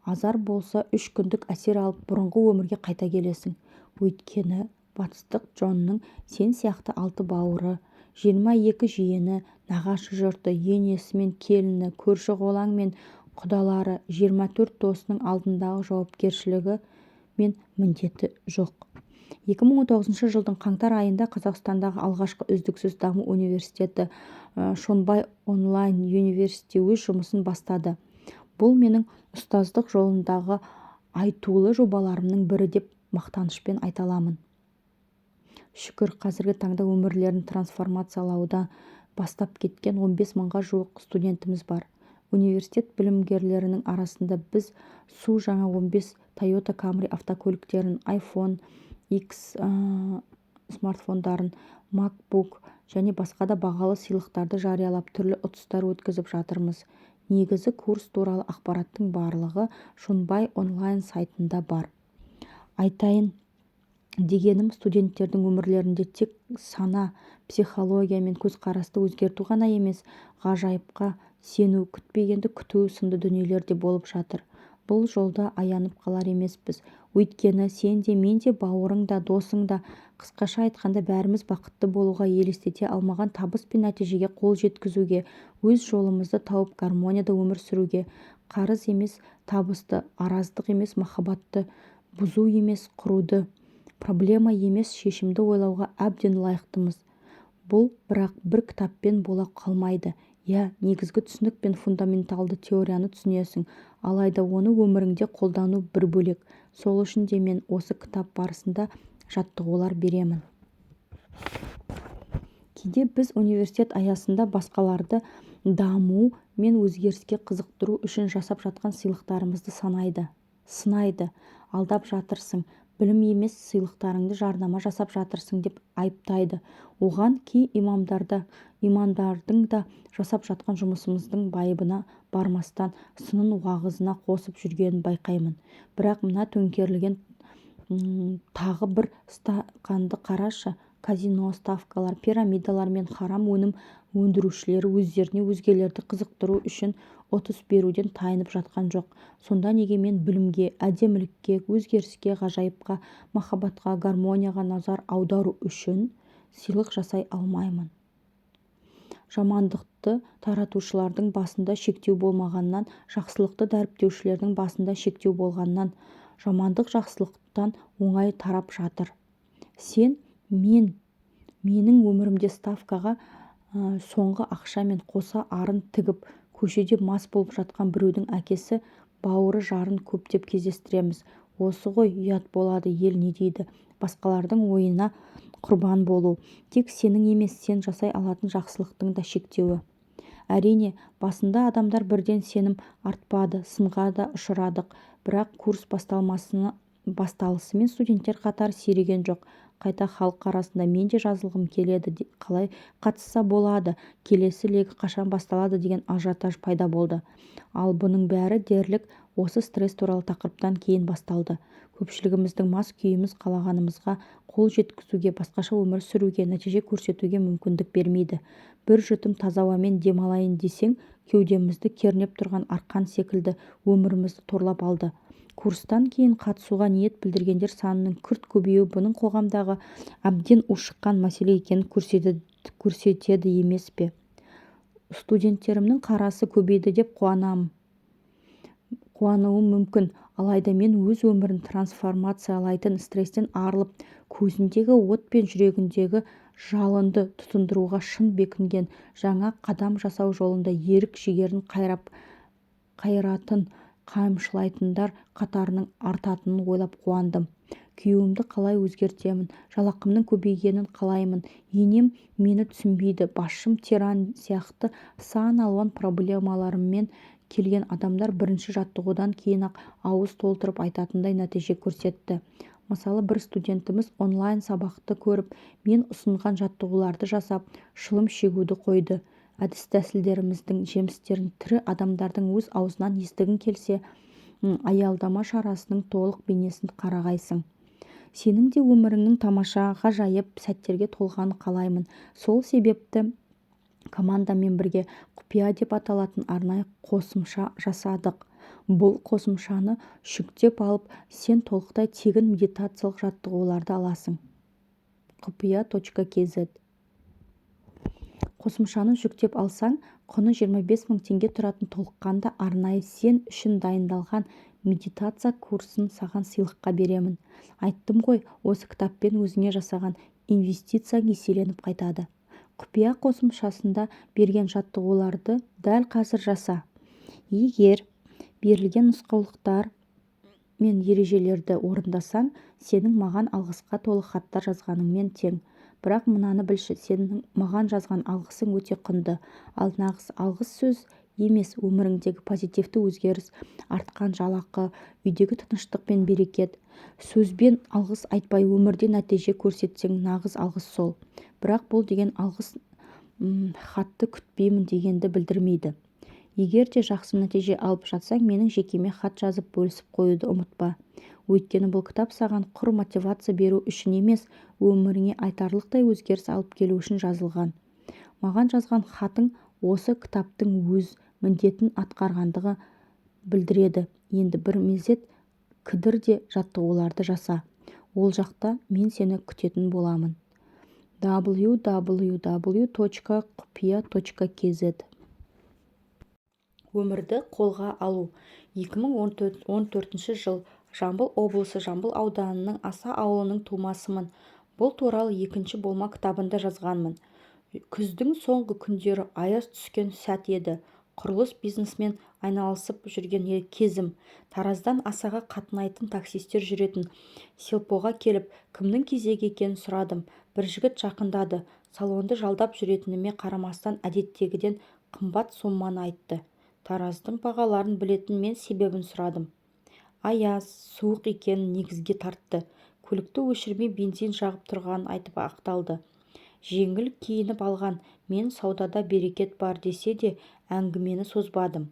Азар болса 3 күндік әсер алып бұрынғы өмірге қайта келесің. Өйткені батыстық Джонның сен сияқты 6 бауыры, 22 жиені, нағашы жұрты, енесі мен келіні, көрші қолаң мен құдалары, 24 досының алдындағы жауапкершілігі мен міндеті жоқ. 2019 жылдың қаңтар айында Қазақстандағы алғашқы үздіксіз даму университеті Шонбай онлайн университеті өз жұмысын бастады. Бұл менің ұстаздық жолындағы айтулы жобаларымның бірі деп мақтанышпен айта аламын. Шүкір, қазіргі таңда өмірлерін трансформациялауда бастап кеткен 15 мыңға жуық студентіміз бар. Университет білімгерлерінің арасында біз су жаңа 15 Toyota Camry автокөліктерін, iPhone X смартфондарын, MacBook және басқа да бағалы сыйлықтарды жариялап түрлі ұтыстар өткізіп жатырмыз. Негізі курс туралы ақпараттың барлығы Шонбай онлайн сайтында бар. Айтайын дегенім, студенттердің өмірлерінде тек сана, психология мен көзқарасты өзгерту ғана емес, ғажайыпқа сену, күтпегенді күту сынды дүниелер де болып жатыр. Бұл жолда аянып қалар емеспіз. Өйткені сен де, мен де, бауырың да, досың да, қысқаша айтқанда бәріміз бақытты болуға, елестете алмаған табыс пен нәтижеге қол жеткізуге, өз жолымызды тауып гармонияда өмір сүруге, қарыз емес табысты, араздық емес махаббатты, бұзу емес құруды, проблема емес шешімді ойлауға әбден лайықтымыз. Бұл бірақ бір кітаппен бола қалмайды. Негізгі түсінік пен фундаменталды теорияны түсінесің, алайда оны өміріңде қолдану бір бөлек. Сол үшін де мен осы кітап барысында жаттығулар беремін. Кейде біз университет аясында басқаларды даму мен өзгеріске қызықтыру үшін жасап жатқан сыйлықтарымызды сынайды, алдап жатырсың, білім емес сыйлықтарыңды жарнама жасап жатырсың деп айыптайды. Оған кей имамдардың да жасап жатқан жұмысымыздың байыбына бармастан сынын уағызына қосып жүргенін байқаймын. Бірақ мына төңкерілген тағы бір стақанды қарашы. Казино, ставкалар, пирамидалар мен харам өнім өндірушілері өздеріне өзгелерді қызықтыру үшін ұтыс беруден тайынып жатқан жоқ. Сонда неге мен білімге, әдемілікке, өзгеріске, ғажайыпқа, махаббатқа, гармонияға назар аудару үшін сыйлық жасай алмаймын? Жамандықты таратушылардың басында шектеу болмағаннан, жақсылықты дәріптеушілердің басында шектеу болғаннан, жамандық жақсылықтан оңай тарап жатыр. Сен, менің өмірімде ставкаға соңғы ақшамен қоса арын тігіп, көшеде мас болып жатқан біреудің әкесі, бауыры, жарын көптеп кездестіреміз. Осы ғой ұят болады, ел не дейді. басқалардың ойына құрбан болу. Тек сенің емес, сен жасай алатын жақсылықтың да шектеуі. Әрине, басында адамдар бірден сенім артпады, сынға да ұшырадық. Бірақ курс басталысымен студенттер қатары сиреген жоқ. Қайта халық арасында мен де жазылғым келеді, қалай қатысса болады, келесі легі қашан басталады деген ажиотаж пайда болды. Ал бұның бәрі дерлік осы стресс туралы тақырыптан кейін басталды. Көпшілігіміздің мас күйіміз қалағанымызға қол жеткізуге, басқаша өмір сүруге, нәтиже көрсетуге мүмкіндік бермейді. Бір жұтым таза ауамен демалайын десең, кеудемізді кернеп тұрған арқан секілді өмірімізді торлап алды. Курстан кейін қатысуға ниет білдіргендер санының күрт көбеюі бұның қоғамдағы әбден ушыққан мәселе екенін көрсетеді емес пе? Студенттерімнің қарасы көбейді деп қуануым мүмкін, алайда мен өз өмірін трансформациялайтын, стресстен арылып, көзіндегі от пен жүрегіндегі жалынды тұтындыруға шын бекінген, жаңа қадам жасау жолында ерік жігерін қайратын, қамшылайтындар қатарының артатынын ойлап қуандым. Күйеуімді қалай өзгертемін, жалақымның көбейгенін қалаймын, енем мені түсінбейді, басшым тиран сияқты сан алуан проблемаларымен келген адамдар бірінші жаттығудан кейін-ақ ауыз толтырып айтатындай нәтиже көрсетті. Мысалы, бір студентіміз онлайн сабақты көріп, мен ұсынған жаттығуларды жасап, шылым шегуді қойды. Әдіс-тәсілдеріміздің жемістерін тірі адамдардың өз аузынан естігің келсе, аялдама шарасының толық бейнесін қарағайсың. Сенің де өміріңнің тамаша, ғажайып сәттерге толғанын қалаймын. Сол себепті командамен бірге құпия деп аталатын арнайы қосымша жасадық. Бұл қосымшаны жүктеп алып, сен толықтай тегін медитациялық жаттығуларды аласың. құпия.kz. Қосымшаны жүктеп алсаң, құны 25 000 теңге тұратын толыққанды арнайы сен үшін дайындалған медитация курсын саған сыйлыққа беремін. Айттым ғой, осы кітаппен өзіңе жасаған инвестицияң еселеніп қайтады. Құпия қосымшасында берген жаттығуларды дәл қазір жаса. Егер берілген нұсқаулықтар мен ережелерді орындасаң, сенің маған алғысқа толы хаттар жазғаныңмен тең. Бірақ мынаны білші, сенің маған жазған алғысың өте құнды. Ал нағыз алғыс сөз емес, өміріңдегі позитивті өзгеріс, артқан жалақы, үйдегі тыныштық пен берекет. Сөзбен алғыс айтпай өмірде нәтиже көрсетсең, нағыз алғыс сол. Бірақ бұл деген алғыс хатты күтпеймін дегенді білдірмейді. Егер де жақсы нәтиже алып жатсаң, менің жекеме хат жазып бөлісіп қоюды ұмытпа. Өйткені бұл кітап саған құр мотивация беру үшін емес, өміріңе айтарлықтай өзгеріс алып келу үшін жазылған. Маған жазған хатың осы кітаптың өз міндетін атқарғандығы білдіреді. Енді бір мезет кідірде жаттығуларды жаса. Ол жақта мен сені күтетін боламын. www.құпия.kz. Өмірді қолға алу. 2014 жыл. Жамбыл облысы Жамбыл ауданының Аса ауылының тумасымын. Бұл туралы екінші болма кітабында жазғанмын. Күздің соңғы күндері аяз түскен сәт еді. Құрылыс бизнесмен айналысып жүрген кезім. Тараздан Асаға қатынайтын таксистер жүретін селпоға келіп, кімнің кезегі екенін сұрадым. Бір жігіт жақындады. Салонды жалдап жүретініме қарамастан әдеттегіден қымбат соманы айтты. Тараздың бағаларын білетін мен себебін сұрадым. Аяз, суық екенін негізге тартты. Көлікті өшірмей бензин жағып тұрғанын айтып ақталды. Жеңіл киініп алған, мен саудада берекет бар десе де әңгімені созбадым.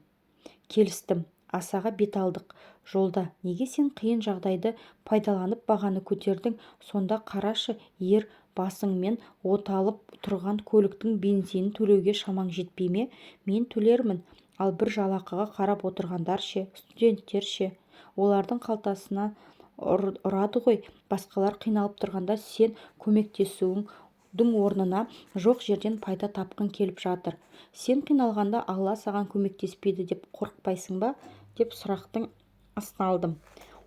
Келістім. Асаға бет алдық. Жолда, неге сен қиын жағдайды пайдаланып бағаны көтердің? Сонда қарашы, ер басыңмен от алып тұрған көліктің бензинін төлеуге шамаң жетпей ме? Мен төлермін. Ал бір жалақыға қарап отырғандар ше, студенттер ше, олардың қалтасына ұрады ғой. Басқалар қиналып тұрғанда сен көмектесудің орнына жоқ жерден пайда тапқың келіп жатыр. Сен қиналғанда Алла саған көмектеспейді деп қорықпайсың ба? Деп сұрақтың астына алдым.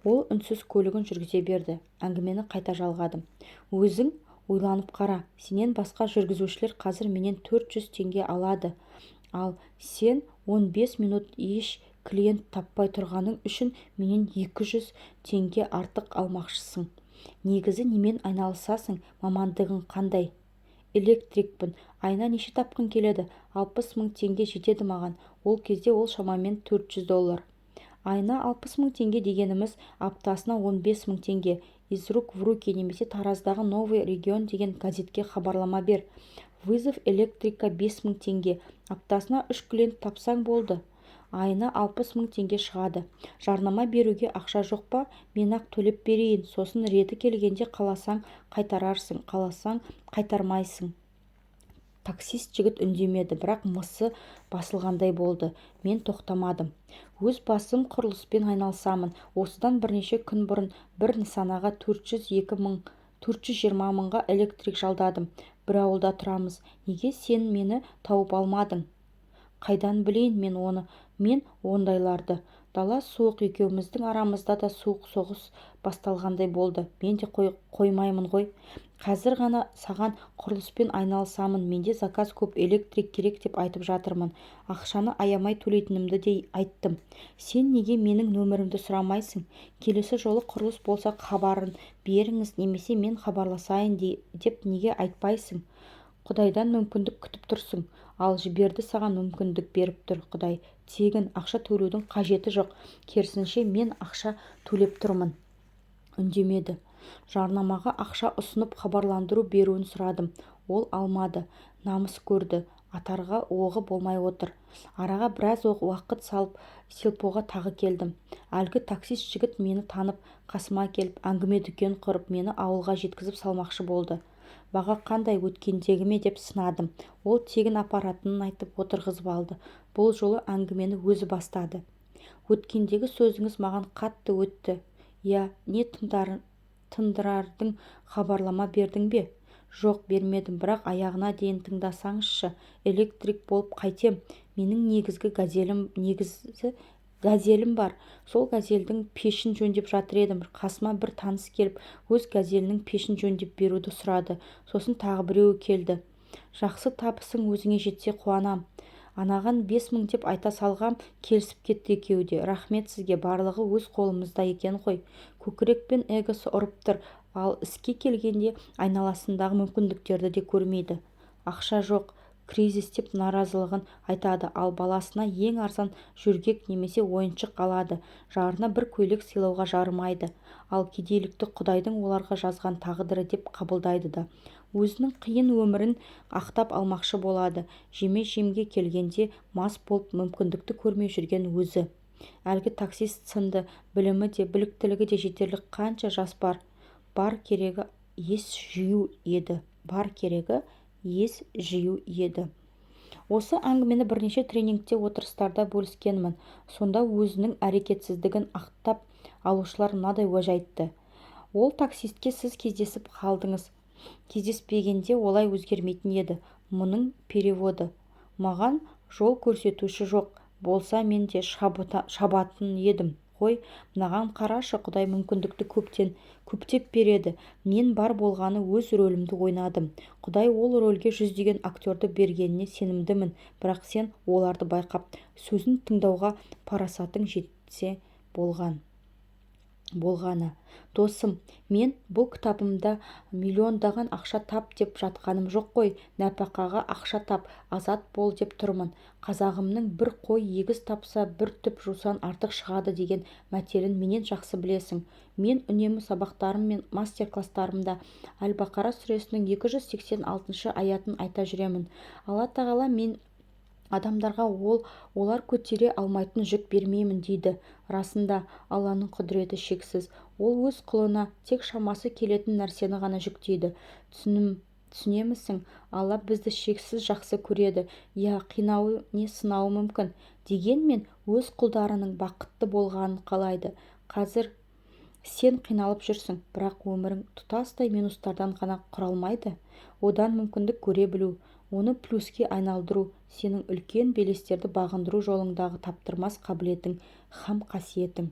Ол үнсіз көлігін жүргізе берді. Әңгімені қайта жалғадым. Өзің ойланып қара, сенен басқа жүргізушілер қазір менен 400 теңге алады. Ал сен 15 минут еш клиент таппай тұрғаның үшін менен 200 теңге артық алмақшысың. Негізі немен айналысасың, мамандығың қандай? Электрикпін. Айына неше тапқың келеді? 60 мың теңге жетеді маған. Ол кезде ол шамамен $400. Айына 60 мың теңге дегеніміз аптасына 15 мың теңге. Из рук в руки немесе Тараздағы Новый регион деген газетке хабарлама бер. Вызов электрика 5 мың теңге. Аптасына 3 клиент тапсаң болды. Айына 60 мың теңге шығады. Жарнама беруге ақша жоқ па? Мен ақ төлеп берейін. Сосын реті келгенде қаласаң қайтарарсың, қаласаң қайтармайсың. Таксист жігіт үндемеді, бірақ мысы басылғандай болды. Мен тоқтамадым. Өз басым құрылыспен айналысамын. Осыдан бірнеше күн бұрын бір нысанаға 420 мыңға электрик жалдадым. Бір ауылда тұрамыз. Неге сен мені тауып алмадың? Қайдан білейін мен ондайларды. Дала суық, екеуміздің арамызда да суық соғыс басталғандай болды. Мен де қоймаймын ғой. Қазір ғана саған құрылыспен айналысамын. Менде заказ көп, электрик керек деп айтып жатырмын. Ақшаны аямай төлейтінімді де айттым. Сен неге менің нөмірімді сұрамайсың? Келесі жолы құрылыс болса хабарын беріңіз, немесе мен хабарласайын деп неге айтпайсың? Құдайдан мүмкіндік күтіп тұрсың, ал жіберді саған мүмкіндік беріп тұр Құдай. Тегін ақша төлеудің қажеті жоқ. Керісінше мен ақша төлеп тұрмын. Үндемеді. Жарнамаға ақша ұсынып хабарландыру беруін сұрадым. Ол алмады. Намыс көрді. Атарға оғы болмай отыр. Араға біраз уақыт салып селпоға тағы келдім. Әлгі таксист жігіт мені танып, қасыма келіп, әңгіме дүкен құрып, мені ауылға жеткізіп салмақшы болды. Баға қандай, өткендегі ме деп сынадым. Ол тегін апаратынын айтып отырғызып алды. Бұл жолы әңгімені өзі бастады. Өткендегі сөзіңіз маған қатты өтті. Я, не тындырардың хабарлама бердің бе? Жоқ, бермедім, бірақ аяғына дейін тыңдасаңызшы. Электрик болып қайтем. Менің негізі газелім бар. Сол газелдің пешін жөндеп жатыр едім. Қасыма бір таныс келіп, өз газелінің пешін жөндеп беруді сұрады. Сосын тағы біреуі келді. Жақсы табысың өзіңе жетсе қуанам. Анаған 5 мың деп айта салғам, келісіп кетті екеуі де. Рахмет сізге, барлығы өз қолымызда екен ғой. Көкірекпен эгосы ұрып тұр, ал іске келгенде айналасындағы мүмкіндіктерді де көрмейді. Ақша жоқ, кризис деп наразылығын айтады, ал баласына ең арзан жөргек немесе ойыншық алады. Жарына бір көйлек сыйлауға жарымайды, ал кедейлікті Құдайдың оларға жазған тағдыры деп қабылдайды да. Өзінің қиын өмірін ақтап алмақшы болады. Жеме-жемге келгенде мас болып мүмкіндікті көрмей жүрген өзі. Әлгі таксист сынды, білімі де, біліктілігі де жетерлік қанша жас бар. Бар керегі ес жию еді. Осы әңгімені бірнеше тренингте, отырыстарда бөліскенмін. Сонда өзінің әрекетсіздігін ақтап алушылар мынадай уәж айтты. Ол таксистке сіз кездесіп қалдыңыз. Кездеспегенде олай өзгермейтін еді. Мұның переводы. Маған жол көрсетуші жоқ. Болса мен де шабатын едім ғой. Мынаған қарашы, Құдай мүмкіндікті көптеп береді. Мен бар болғаны өз рөлімді ойнадым. Құдай ол рөлге жүздеген актерді бергеніне сенімдімін. Бірақ сен оларды байқап, сөзін тыңдауға парасатың жетсе болғаны. Досым, мен бұл кітабымда миллиондаған ақша тап деп жатқаным жоқ қой. Нәпақаға ақша тап, азат бол деп тұрмын. Қазағымның бір қой егіз тапса, бір түп жусан артық шығады деген мәтелін менен жақсы білесің. Мен үнемі сабақтарым мен мастер-класстарымда Әл-Бақара сүресінің 286 аятын айта жүремін. Алла тағала мен адамдарға олар көтере алмайтын жүк бермеймін дейді. Расында, Алланың құдіреті шексіз. Ол өз құлына тек шамасы келетін нәрсені ғана жүктейді. Түсінемісің? Алла бізді шексіз жақсы көреді. Я, қинауы не сынауы мүмкін. Дегенмен өз құлдарының бақытты болғанын қалайды. Қазір сен қиналып жүрсің, бірақ өмірің тұтастай минустардан ғана құралмайды. Одан мүмкіндік көре білу, оны плюске айналдыру сенің үлкен белестерді бағындыру жолыңдағы таптырмас қабілетің һәм қасиетің.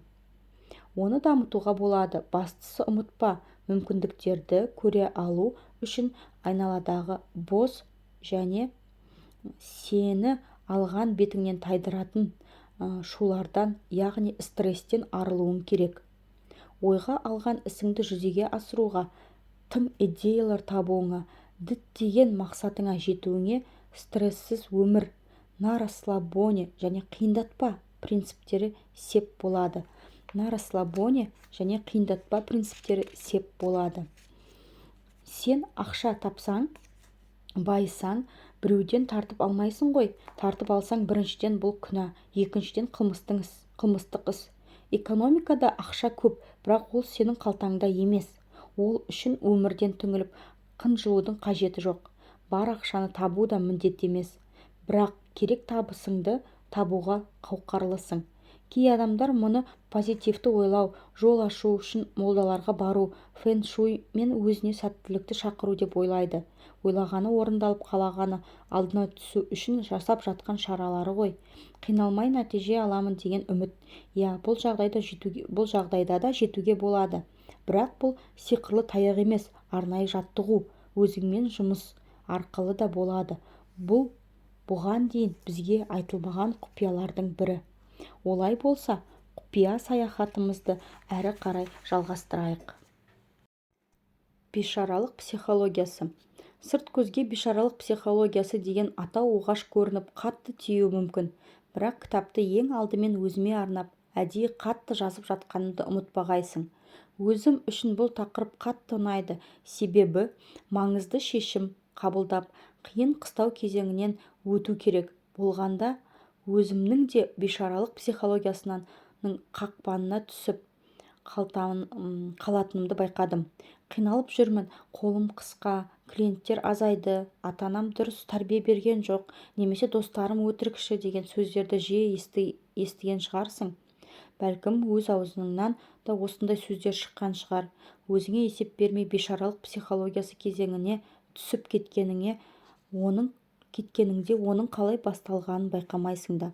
Оны дамытуға болады. Бастысы ұмытпа, мүмкіндіктерді көре алу үшін айналадағы бос және сені алған бетіңнен тайдыратын шулардан, яғни стресстен арылуың керек. ойға алған ісіңді жүзеге асыруға, тың идеялар табуыңа, діттеген мақсатыңа жетуіңе стрессіз өмір, на расслабоне және қиындатпа принциптері сеп болады. На расслабоне және қиындатпа принциптері сеп болады. Сен ақша тапсаң, байысаң, біреуден тартып алмайсың ғой. Тартып алсаң, біріншіден бұл күнә, екіншіден қылмыстық іс. Экономикада ақша көп, бірақ ол сенің қалтаңда емес. Ол үшін өмірден түңіліп, қынжылудың қажеті жоқ. Бар ақшаны табу да міндет емес. Бірақ керек табысыңды табуға қауқарлысың. Кей адамдар мұны позитивті ойлау, жол ашу үшін молдаларға бару, фэн-шуй мен өзіне сәттілікті шақыру деп ойлайды. Ойлағаны орындалып қалағаны алдына түсу үшін жасап жатқан шаралары ғой. Қиналмай нәтиже аламын деген үміт. Иә, бұл жағдайда да жетуге болады. Бірақ бұл сиқырлы таяқ емес, арнайы жаттығу, өзіңмен жұмыс арқылы да болады. Бұл бұған дейін бізге айтылмаған құпиялардың бірі. Олай болса, құпия саяхатымызды әрі қарай жалғастырайық. Бишаралық психологиясы. Сырт көзге бишаралық психологиясы деген атау оғаш көрініп, қатты тиюі мүмкін. Бірақ кітапты ең алдымен өзіме арнап, әдейі қатты жазып жатқанымды ұмытпағайсың. Өзім үшін бұл тақырып қатты ұнайды, себебі маңызды шешім қабылдап, қиын қыстау кезеңінен өту керек болғанда, өзімнің де бишаралық психологиясының қақпанына түсіп қалатынымды байқадым. Қиналып жүрмін, қолым қысқа, клиенттер азайды, ата-анам дұрыс тәрбие берген жоқ, немесе достарым өтірікші деген сөздерді жиі естіген шығарсың. Бәлкім өз аузыңнан да осындай сөздер шыққан шығар. Өзіңе есеп бермей бишаралық психологиясы кезеңіне түсіп кеткеніңде оның қалай басталғанын байқамайсың да.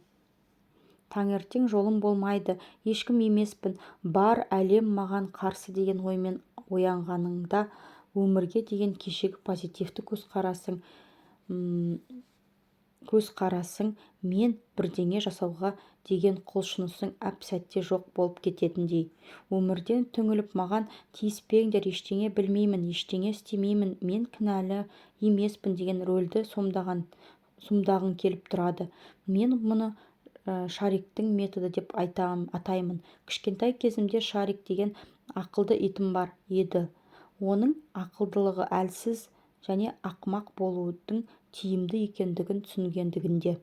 Таңертең жолым болмайды, ешкім емеспін, бар әлем маған қарсы деген оймен оянғаныңда өмірге деген кешегі позитивті көзқарасың мен бірдеңе жасауға деген құлшынысың әп-сәтте жоқ болып кететіндей. Өмірден түңіліп, маған тиіспеңдер, ештеңе білмеймін, ештеңе істемеймін, мен кінәлі емеспін деген рөлді сомдағың келіп тұрады. Мен мұны Шариктің методы деп атаймын. Кішкентай кезімде Шарик деген ақылды итім бар еді. Оның ақылдылығы әлсіз және ақымақ болудың тиімді екендігін түсінгендігінде.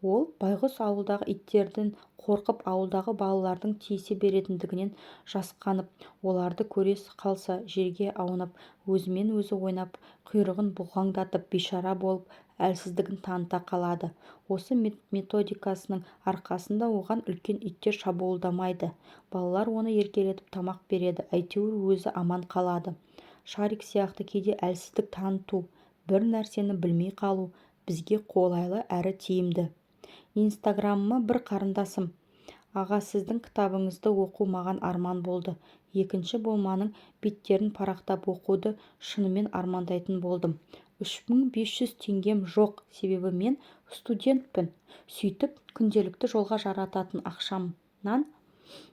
Ол байғұс ауылдағы иттерден қорқып, ауылдағы балалардың тиісе беретіндігінен жасқанып, оларды көре қалса жерге аунап, өзімен өзі ойнап, құйрығын бұлғаңдатып, бишара болып, әлсіздігін таныта қалады. Осы методикасының арқасында оған үлкен иттер шабуылдамайды. Балалар оны еркелетіп тамақ береді, әйтеуір өзі аман қалады. Шарик сияқты кейде әлсіздік таныту, бір нәрсені білмей қалу бізге қолайлы әрі тиімді. Инстаграмыма бір қарындасым: аға, сіздің кітабыңызды оқу маған арман болды. Екінші болманың беттерін парақтап оқуды шынымен армандайтын болдым. 3500 теңгем жоқ, себебі мен студентпін. Сөйтіп, күнделікті жолға жарататын ақшамнан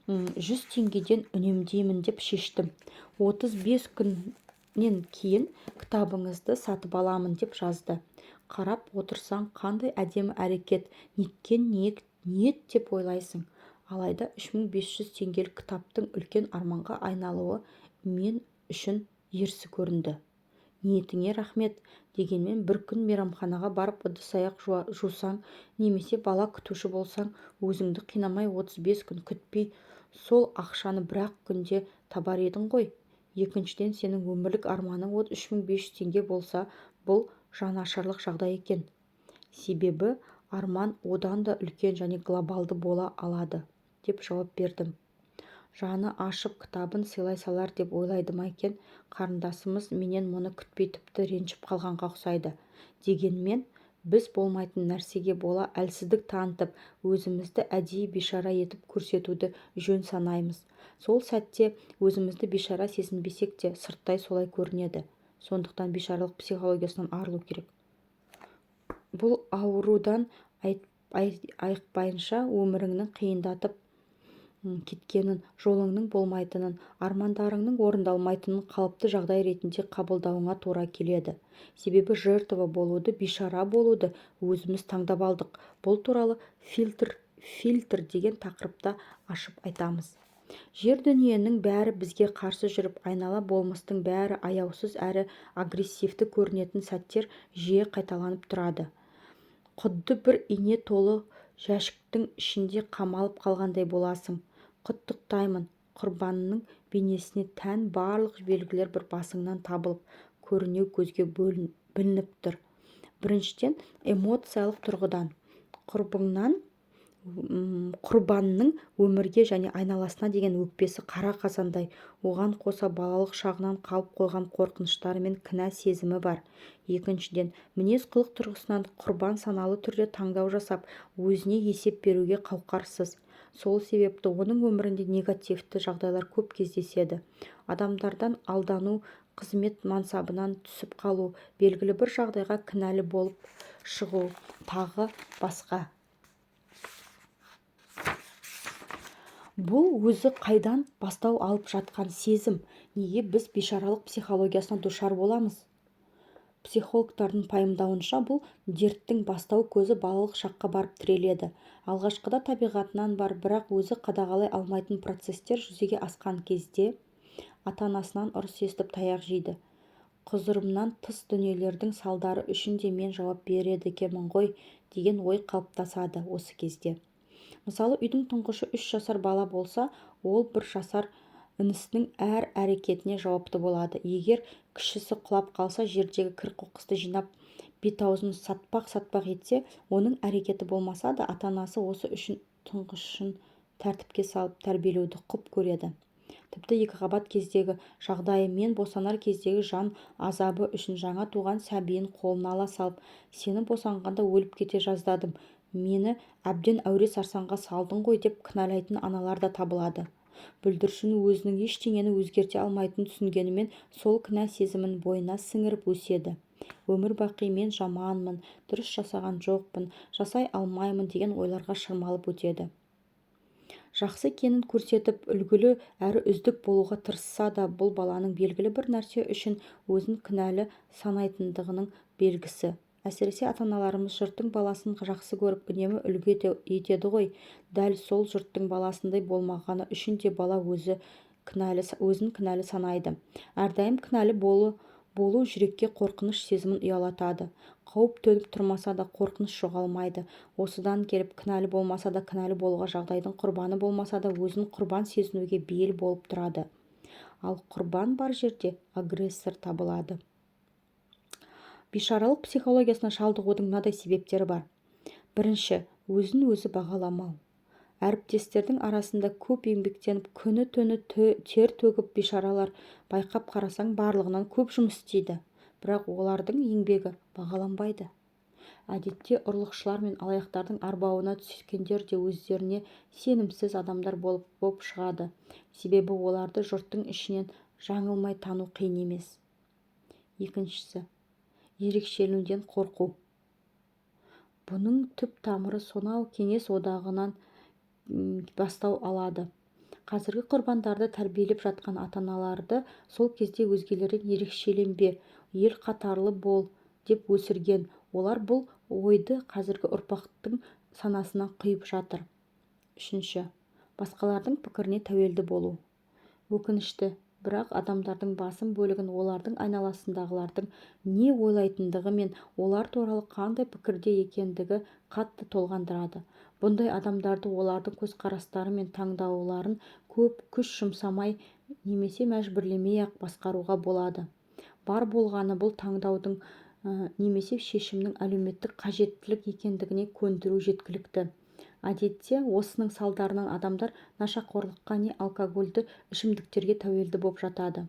100 теңгеден үнемдеймін деп шештім. 35 күннен кейін кітабыңызды сатып аламын деп жазды. Қарап отырсаң, қандай әдемі әрекет, неткен ниет деп ойлайсың. Алайда 3500 теңгелік кітаптың үлкен арманға айналуы мен үшін ерсі көрінді. Ниетіңе рахмет, дегенмен бір күн мейрамханаға барып ыдыс-аяқ жусаң, немесе бала күтуші болсаң, өзіңді қинамай 35 күн күтпей, сол ақшаны бір-ақ күнде табар едің ғой. Екіншіден, сенің өмірлік арманың 3500 теңге болса, бұл жанашырлық жағдай екен. Себебі арман одан да үлкен және глобалды бола алады, деп жауап бердім. Жаны ашып кітабын сыйлай салар деп ойлайды ма екен. Қарындасымыз менен мұны күтпей тіпті ренжіп қалғанға ұқсайды. Дегенмен, біз болмайтын нәрсеге бола әлсіздік танытып, өзімізді әдейі бишара етіп көрсетуді жөн санаймыз. Сол сәтте өзімізді бишара сезінбесек те, сырттай солай көрінеді. Сондықтан бишаралық психологиясынан арылу керек. Бұл аурудан айықпайынша өміріңнің қиындатып кеткенін, жолыңның болмайтынын, армандарыңның орындалмайтынын қалыпты жағдай ретінде қабылдауыңа тура келеді. Себебі жертва болуды, бейшара болуды өзіміз таңдап алдық. Бұл туралы фильтр деген тақырыпта ашып айтамыз. Жер дүниенің бәрі бізге қарсы жүріп, айнала болмыстың бәрі аяусыз әрі агрессивті көрінетін сәттер жиі қайталанып тұрады. Құдды бір ине толы жәшіктің ішінде қамалып қалғандай боласың. Құттықтаймын, құрбанның бейнесіне тән барлық белгілер бір басыңнан табылып, көрінеу көзге білініп тұр. Біріншіден, эмоциялық тұрғыдан құрбанның өмірге және айналасына деген өкпесі қара қазандай, оған қоса балалық шағынан қалып қойған қорқыныштары мен кінә сезімі бар. Екіншіден, мінез-құлық тұрғысынан құрбан саналы түрде таңдау жасап, өзіне есеп беруге қауқарсыз. Сол себепті оның өмірінде негативті жағдайлар көп кездеседі. Адамдардан алдану, қызмет мансабынан түсіп қалу, белгілі бір жағдайға кінәлі болып шығу, тағы басқа. Бұл өзі қайдан бастау алып жатқан сезім? Неге біз бейшаралық психологиясына душар боламыз? Психологтардың пайымдауынша бұл дерттің бастау көзі балалық шаққа барып тіреледі. Алғашқыда табиғатынан бар, бірақ өзі қадағалай алмайтын процестер жүзеге асқан кезде ата-анасынан ұрыс естіп таяқ жейді. Құзырымнан тыс дүниелердің салдары үшін де мен жауап береді екенмін ғой деген ой қалыптасады осы кезде. Мысалы, үйдің тұңғышы 3 жасар бала болса, ол 1 жасар інісінің әр әрекетіне жауапты болады. Егер кішісі құлап қалса, жердегі кір-қоқысты жинап, бет-аузын сатпақ етсе, оның әрекеті болмаса да, ата-анасы осы үшін тұңғышын тәртіпке салып тәрбиелеуді құп көреді. Тіпті екіқабат кездегі жағдайы мен босанар кездегі жан азабы үшін жаңа туған сәбиін қолына ала салып, сені босанғанда өліп кете жаздадым, мені әбден әуре сарсаңға салдың ғой деп кінәлайтын аналар да табылады. Бүлдіршін өзінің ештеңені өзгерте алмайтынын түсінгенімен сол кінә сезімін бойына сіңіріп өседі. Өмір бақи мен жаманмын, дұрыс жасаған жоқпын, жасай алмаймын деген ойларға шырмалып өтеді. Жақсы екенін көрсетіп, үлгілі әрі үздік болуға тырысса да, бұл баланың белгілі бір нәрсе үшін өзін кінәлі санайтындығының белгісі. Әсіресе ата-аналарымыз жұрттың баласын жақсы көріп, үнемі үлгі етеді ғой. Дәл сол жұрттың баласындай болмағаны үшін де бала өзін кінәлі санайды. Әрдайым кінәлі болу жүрекке қорқыныш сезімін ұялатады. Қауіп төніп тұрмаса да қорқыныш жоғалмайды. Осыдан келіп, кінәлі болмаса да кінәлі болуға жағдайдың құрбаны болмаса да өзін құрбан сезінуге бейіл болып тұрады. Ал құрбан бар жерде агрессор табылады. Бейшаралық психологиясына шалдығудың мынадай себептері бар. Бірінші, өзін-өзі бағаламау. Әріптестердің арасында көп еңбектеніп, күні-түні тер төгіп бейшаралар, байқап қарасаң барлығынан көп жұмыс істейді, бірақ олардың еңбегі бағаланбайды. Әдетте ұрлықшылар мен алаяқтардың арбауына түскендер де өздеріне сенімсіз адамдар болып шығады. Себебі оларды жұрттың ішінен жаңылмай тану қиын емес. Екіншісі, ерекшеленуден қорқу. Бұның түп тамыры сонау кеңес одағынан бастау алады. Қазіргі құрбандарды тәрбиелеп жатқан ата-аналарды сол кезде өзгелерден ерекшеленбе, ел қатарлы бол деп өсірген. Олар бұл ойды қазіргі ұрпақтың санасына құйып жатыр. Үшінші, басқалардың пікіріне тәуелді болу. Өкінішті, бірақ адамдардың басым бөлігін олардың айналасындағылардың не ойлайтындығы мен олар туралы қандай пікірде екендігі қатты толғандырады. Бұндай адамдарды олардың көзқарастары мен таңдауларын көп күш жұмсамай немесе мәжбүрлемей-ақ басқаруға болады. Бар болғаны бұл таңдаудың немесе шешімнің әлеуметтік қажеттілік екендігіне көндіру жеткілікті. Әдетте осының салдарынан адамдар нашақорлыққа не алкогольді ішімдіктерге тәуелді болып жатады.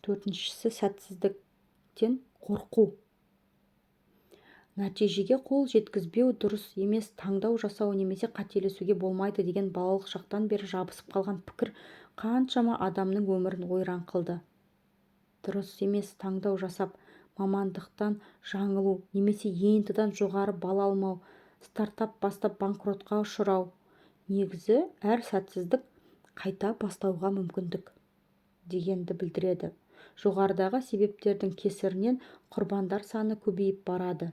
Төртіншісі, сәтсіздіктен қорқу. Нәтижеге қол жеткізбеу дұрыс емес, таңдау жасау немесе қателесуге болмайды деген балалық шақтан бері жабысып қалған пікір қаншама адамның өмірін ойран қылды. Дұрыс емес таңдау жасап, мамандықтан жаңылу немесе ентіден жоғары бал алмау, стартап бастап банкротқа ұшырау. Негізі әр сәтсіздік қайта бастауға мүмкіндік дегенді білдіреді. Жоғарыдағы себептердің кесірінен құрбандар саны көбейіп барады.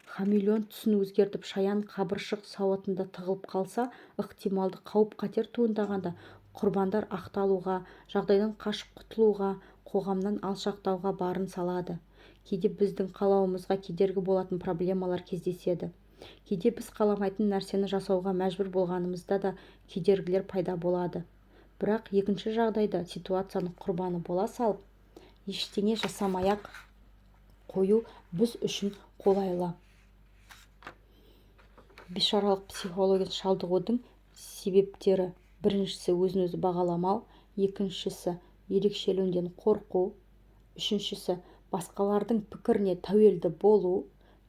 Хамелеон түсін өзгертіп шаян қабыршық сауытында тығылып қалса, ықтималды қауіп-қатер туындағанда құрбандар ақталуға, жағдайдан қашып құтылуға, қоғамнан алшақтауға барын салады. Кейде біздің қалауымызға кедергі болатын проблемалар кездеседі. Кейде біз қаламайтын нәрсені жасауға мәжбүр болғанымызда да кедергілер пайда болады. Бірақ екінші жағдайда ситуацияның құрбаны бола салып, ештеңе жасамай-ақ қою біз үшін қолайлы. Бишаралық психологиясын шалдығудың себептері: біріншісі өзін-өзі бағаламау, екіншісі ерекшеленуден қорқу, үшіншісі басқалардың пікіріне тәуелді болу,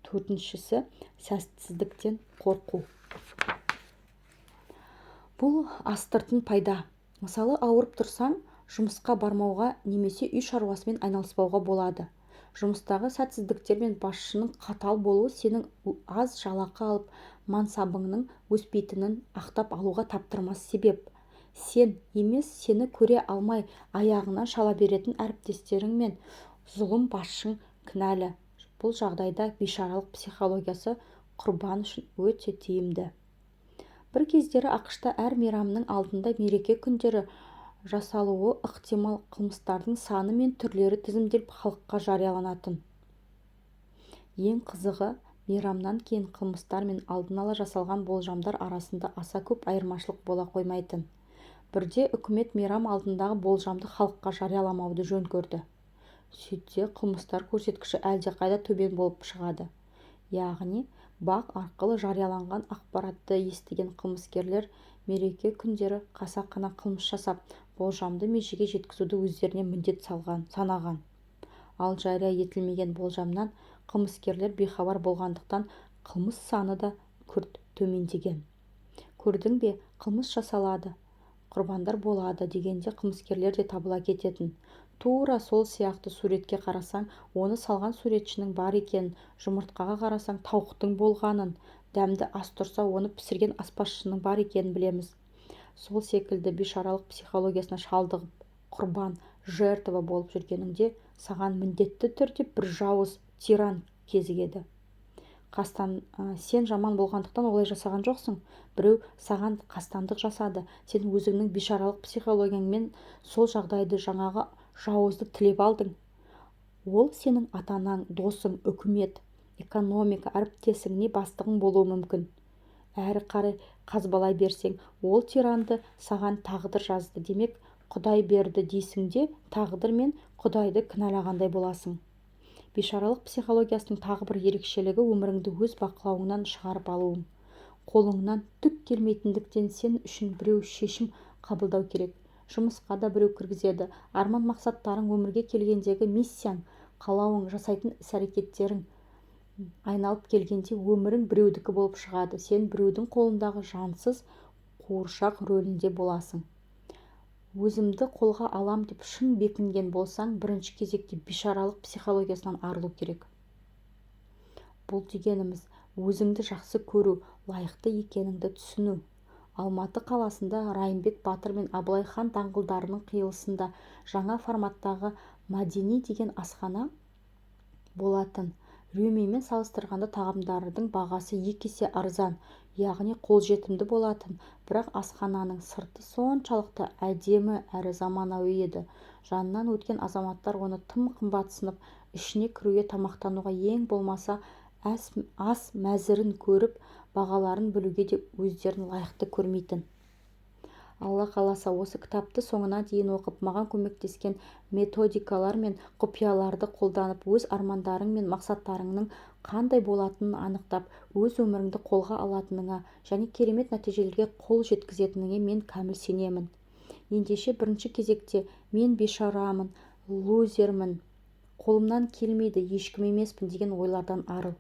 төртіншісі сәтсіздіктен қорқу. Бұл астыртын пайда. Мысалы, ауырып тұрсаң, жұмысқа бармауға немесе үй шаруасымен айналыспауға болады. Жұмыстағы сәтсіздіктер мен басшының қатал болуы сенің аз жалақы алып мансабыңның өспейтінін ақтап алуға таптырмас себеп. Сен емес, сені көре алмай аяғынан шала беретін әріптестерің мен зұлым басшың кінәлі. Бұл жағдайда бишаралық психологиясы құрбан үшін өте тиімді. Бір кездері ақш-та әр мейрамның алдында мереке күндері жасалуы ықтимал қылмыстардың саны мен түрлері тізімделіп халыққа жарияланатын. Ең қызығы, мейрамнан кейін қылмыстар мен алдын ала жасалған болжамдар арасында аса көп айырмашылық бола қоймайтын. Бірде үкімет мейрам алдындағы болжамды халыққа жарияламауды жөн көрді. Сөйтсе, қылмыстар көрсеткіші әлдеқайда төмен болып шығады. Яғни, бақ арқылы жарияланған ақпаратты естіген қылмыскерлер мереке күндері қасақана қылмыс жасап, болжамды межеге жеткізуді өздеріне міндет санаған. Ал жария етілмеген болжамнан қылмыскерлер бейхабар болғандықтан қылмыс саны да күрт төмендеген. Көрдің бе, қылмыс жасалады, құрбандар болады дегенде қылмыскерлер де табыла кететін. Тура сол сияқты суретке қарасаң, оны салған суретшінің бар екенін, жұмыртқаға қарасаң, тауықтың болғанын, дәмді ас тұрса, оны пісірген аспазшының бар екенін білеміз. Сол секілді бишаралық психологиясына шалдығып, құрбан, жертва болып жүргеніңде, саған міндетті түрде бір жауыз, тиран кезігеді. Сен жаман болғандықтан олай жасаған жоқсың. Біреу саған қастандық жасады. Сен өзіңнің бишаралық психологияңмен сол жағдайды, жаңағы жауызды тілеп алдың. Ол сенің ата-анаң, досың, үкімет, экономика әріптесің, не бастығың болуы мүмкін. Әрі қарай қазбалай берсең, ол тиранды саған тағдыр жазды. Демек, Құдай берді дейсің де, тағдыр мен Құдайды кінәлағандай боласың. Бишаралық психологиясының тағы бір ерекшелігі өміріңді өз бақылауыңнан шығарып алуың. Қолыңнан түк келмейтіндіктен сен үшін біреу шешім қабылдау керек. Жұмысқа да біреу кіргізеді. Арман мақсаттарың, өмірге келгендегі миссияң, қалауың, жасайтын іс-әрекеттерің айналып келгенде өмірің біреудікі болып шығады. Сен біреудің қолындағы жансыз қуыршақ рөлінде боласың. Өзімді қолға алам деп шын бекінген болсаң, бірінші кезекте бишаралық психологиясынан арылу керек. Бұл дегеніміз өзіңді жақсы көру, лайықты екеніңді түсіну. Алматы қаласында Райымбек Батыр мен Абылай хан даңғылдарының қиылысында жаңа форматтағы Мәдени деген асхана болатын. Рөмеймен салыстырғанда тағамдардың бағасы 2 есе арзан, яғни қолжетімді болатын. Бірақ асхананың сырты соншалықты әдемі әрі заманауи еді. Жанынан өткен азаматтар оны тым қымбатсынып, ішіне кіруге, тамақтануға, ең болмаса ас мәзірін көріп, бағаларын білуге де өздерін лайықты көрмейтін. Алла қаласа, осы кітапты соңына дейін оқып, маған көмектескен методикалар мен құпияларды қолданып, өз армандарың мен мақсаттарыңның қандай болатынын анықтап, өз өміріңді қолға алатыныңа және керемет нәтижелерге қол жеткізетініңе мен кәміл сенемін. Ендеше бірінші кезекте мен бейшарамын, лузермін, қолымнан келмейді, ешкім емеспін деген ойлардан арыл.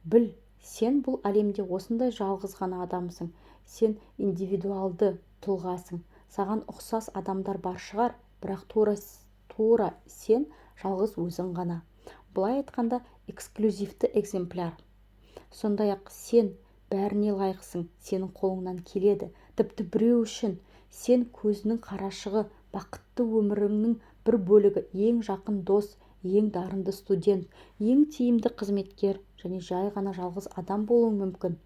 Біл, сен бұл әлемде осындай жалғыз ғана адамсың. Сен индивидуалды тұлғасың. Саған ұқсас адамдар бар шығар, бірақ тура сен жалғыз өзің ғана. Былай айтқанда, эксклюзивті экземпляр. Сондай-ақ сен бәріне лайықсың, сенің қолыңнан келеді. Тіпті біреу үшін сен көзінің қарашығы, бақытты өміріңнің бір бөлігі, ең жақын дос, ең дарынды студент, ең тиімді қызметкер және жай ғана жалғыз адам болуың мүмкін.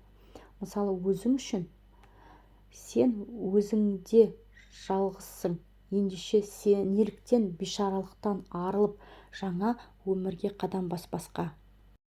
Мысалы, өзің үшін. Сен өзіңде жалғызсың. Ендеше сен неліктен бейшаралықтан арылып жаңа өмірге қадам баспасқа?